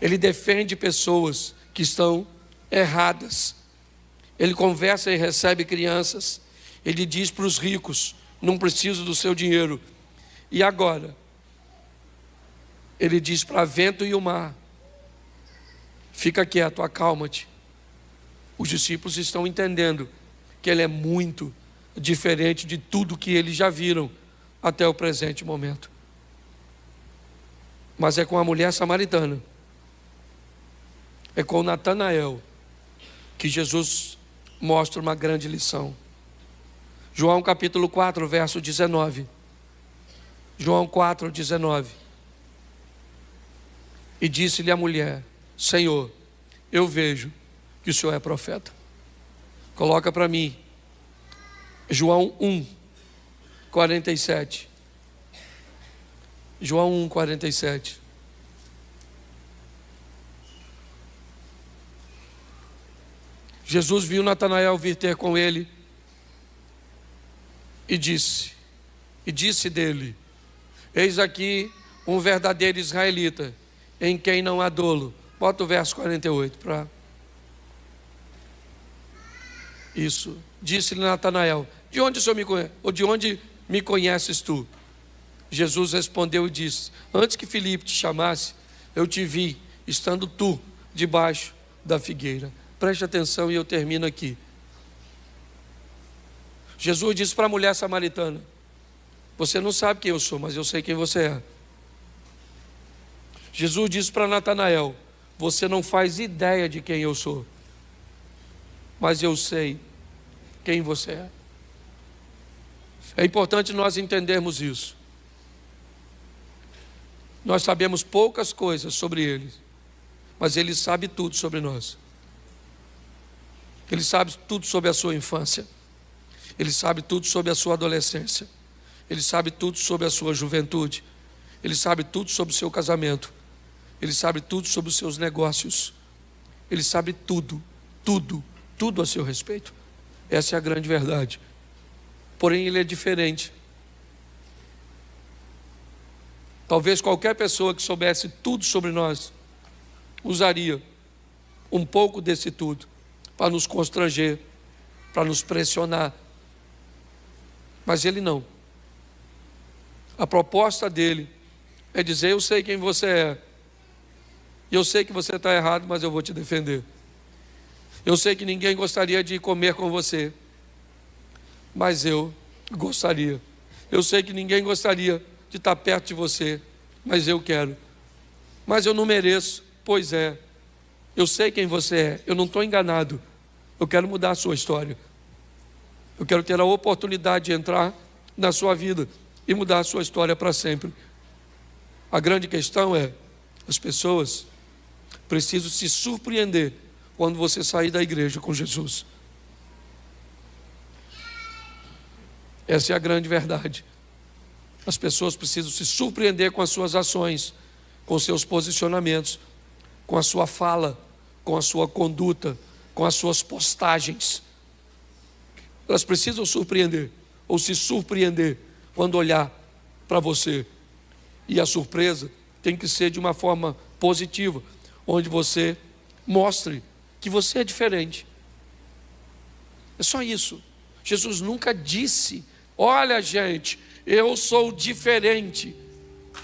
Ele defende pessoas que estão erradas. Ele conversa e recebe crianças. Ele diz para os ricos: não preciso do seu dinheiro. E agora, ele diz para vento e o mar: fica quieto, acalma-te. Os discípulos estão entendendo que ele é muito diferente de tudo que eles já viram até o presente momento. Mas é com a mulher samaritana, é com Natanael, que Jesus mostra uma grande lição. João capítulo 4, verso 19. João 4, 19. E disse-lhe a mulher: Senhor, eu vejo que o Senhor é profeta. Coloca para mim João 1, 47. João 1, 47. Jesus viu Natanael vir ter com ele e disse dele: eis aqui um verdadeiro israelita, em quem não há dolo. Bota o verso 48 para... Isso. Disse-lhe Natanael: de onde o Senhor me conhece? Ou de onde me conheces tu? Jesus respondeu e disse: antes que Filipe te chamasse, eu te vi, estando tu debaixo da figueira. Preste atenção e eu termino aqui. Jesus disse para a mulher samaritana: você não sabe quem eu sou, mas eu sei quem você é. Jesus disse para Natanael: você não faz ideia de quem eu sou, mas eu sei quem você é. É importante nós entendermos isso. Nós sabemos poucas coisas sobre ele, mas ele sabe tudo sobre nós. Ele sabe tudo sobre a sua infância. Ele sabe tudo sobre a sua adolescência. Ele sabe tudo sobre a sua juventude. Ele sabe tudo sobre o seu casamento. Ele sabe tudo sobre os seus negócios. Ele sabe tudo, tudo, tudo a seu respeito. Essa é a grande verdade. Porém, ele é diferente. Talvez qualquer pessoa que soubesse tudo sobre nós usaria um pouco desse tudo para nos constranger, para nos pressionar. Mas ele não. A proposta dele é dizer: eu sei quem você é, e eu sei que você está errado, mas eu vou te defender. Eu sei que ninguém gostaria de comer com você, mas eu gostaria. Eu sei que ninguém gostaria de estar perto de você, mas eu quero. Mas eu não mereço. Pois é, eu sei quem você é, eu não estou enganado. Eu quero mudar a sua história. Eu quero ter a oportunidade de entrar na sua vida e mudar a sua história para sempre. A grande questão é: as pessoas precisam se surpreender quando você sair da igreja com Jesus. Essa é a grande verdade. As pessoas precisam se surpreender com as suas ações, com seus posicionamentos, com a sua fala, com a sua conduta, com as suas postagens. Elas precisam surpreender, ou se surpreender, quando olhar para você. E a surpresa tem que ser de uma forma positiva, onde você mostre que você é diferente. É só isso. Jesus nunca disse: olha, gente, eu sou diferente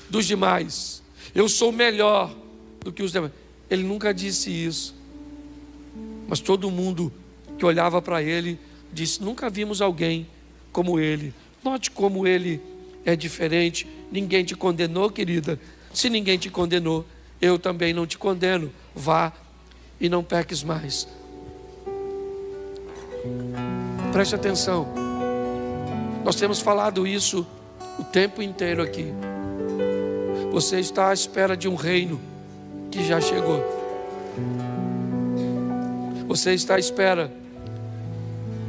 dos demais, eu sou melhor do que os demais. Ele nunca disse isso. Mas todo mundo que olhava para ele disse: nunca vimos alguém como ele. Note como ele é diferente. Ninguém te condenou, querida. Se ninguém te condenou, eu também não te condeno. Vá e não peques mais. Preste atenção. Nós temos falado isso o tempo inteiro aqui. Você está à espera de um reino que já chegou. Você está à espera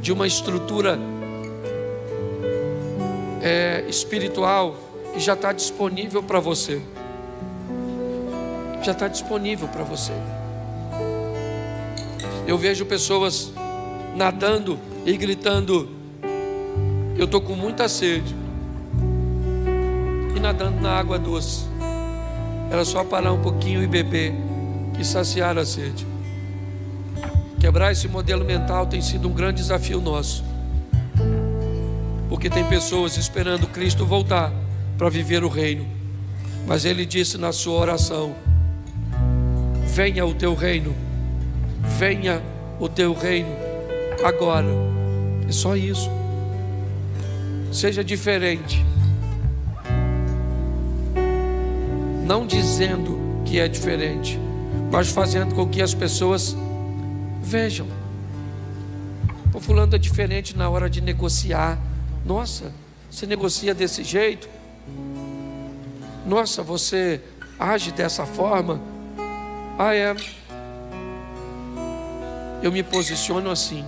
de uma estrutura espiritual que já está disponível para você. Já está disponível para você. Eu vejo pessoas nadando e gritando: eu estou com muita sede. E nadando na água doce. Era só parar um pouquinho e beber e saciar a sede. Quebrar esse modelo mental tem sido um grande desafio nosso. Porque tem pessoas esperando Cristo voltar para viver o reino. Mas Ele disse na sua oração: venha o teu reino. Venha o teu reino agora. É só isso. Seja diferente. Não dizendo que é diferente, mas fazendo com que as pessoas vejam. O fulano é diferente na hora de negociar. Nossa, você negocia desse jeito? Nossa, você age dessa forma? Ah, é. Eu me posiciono assim.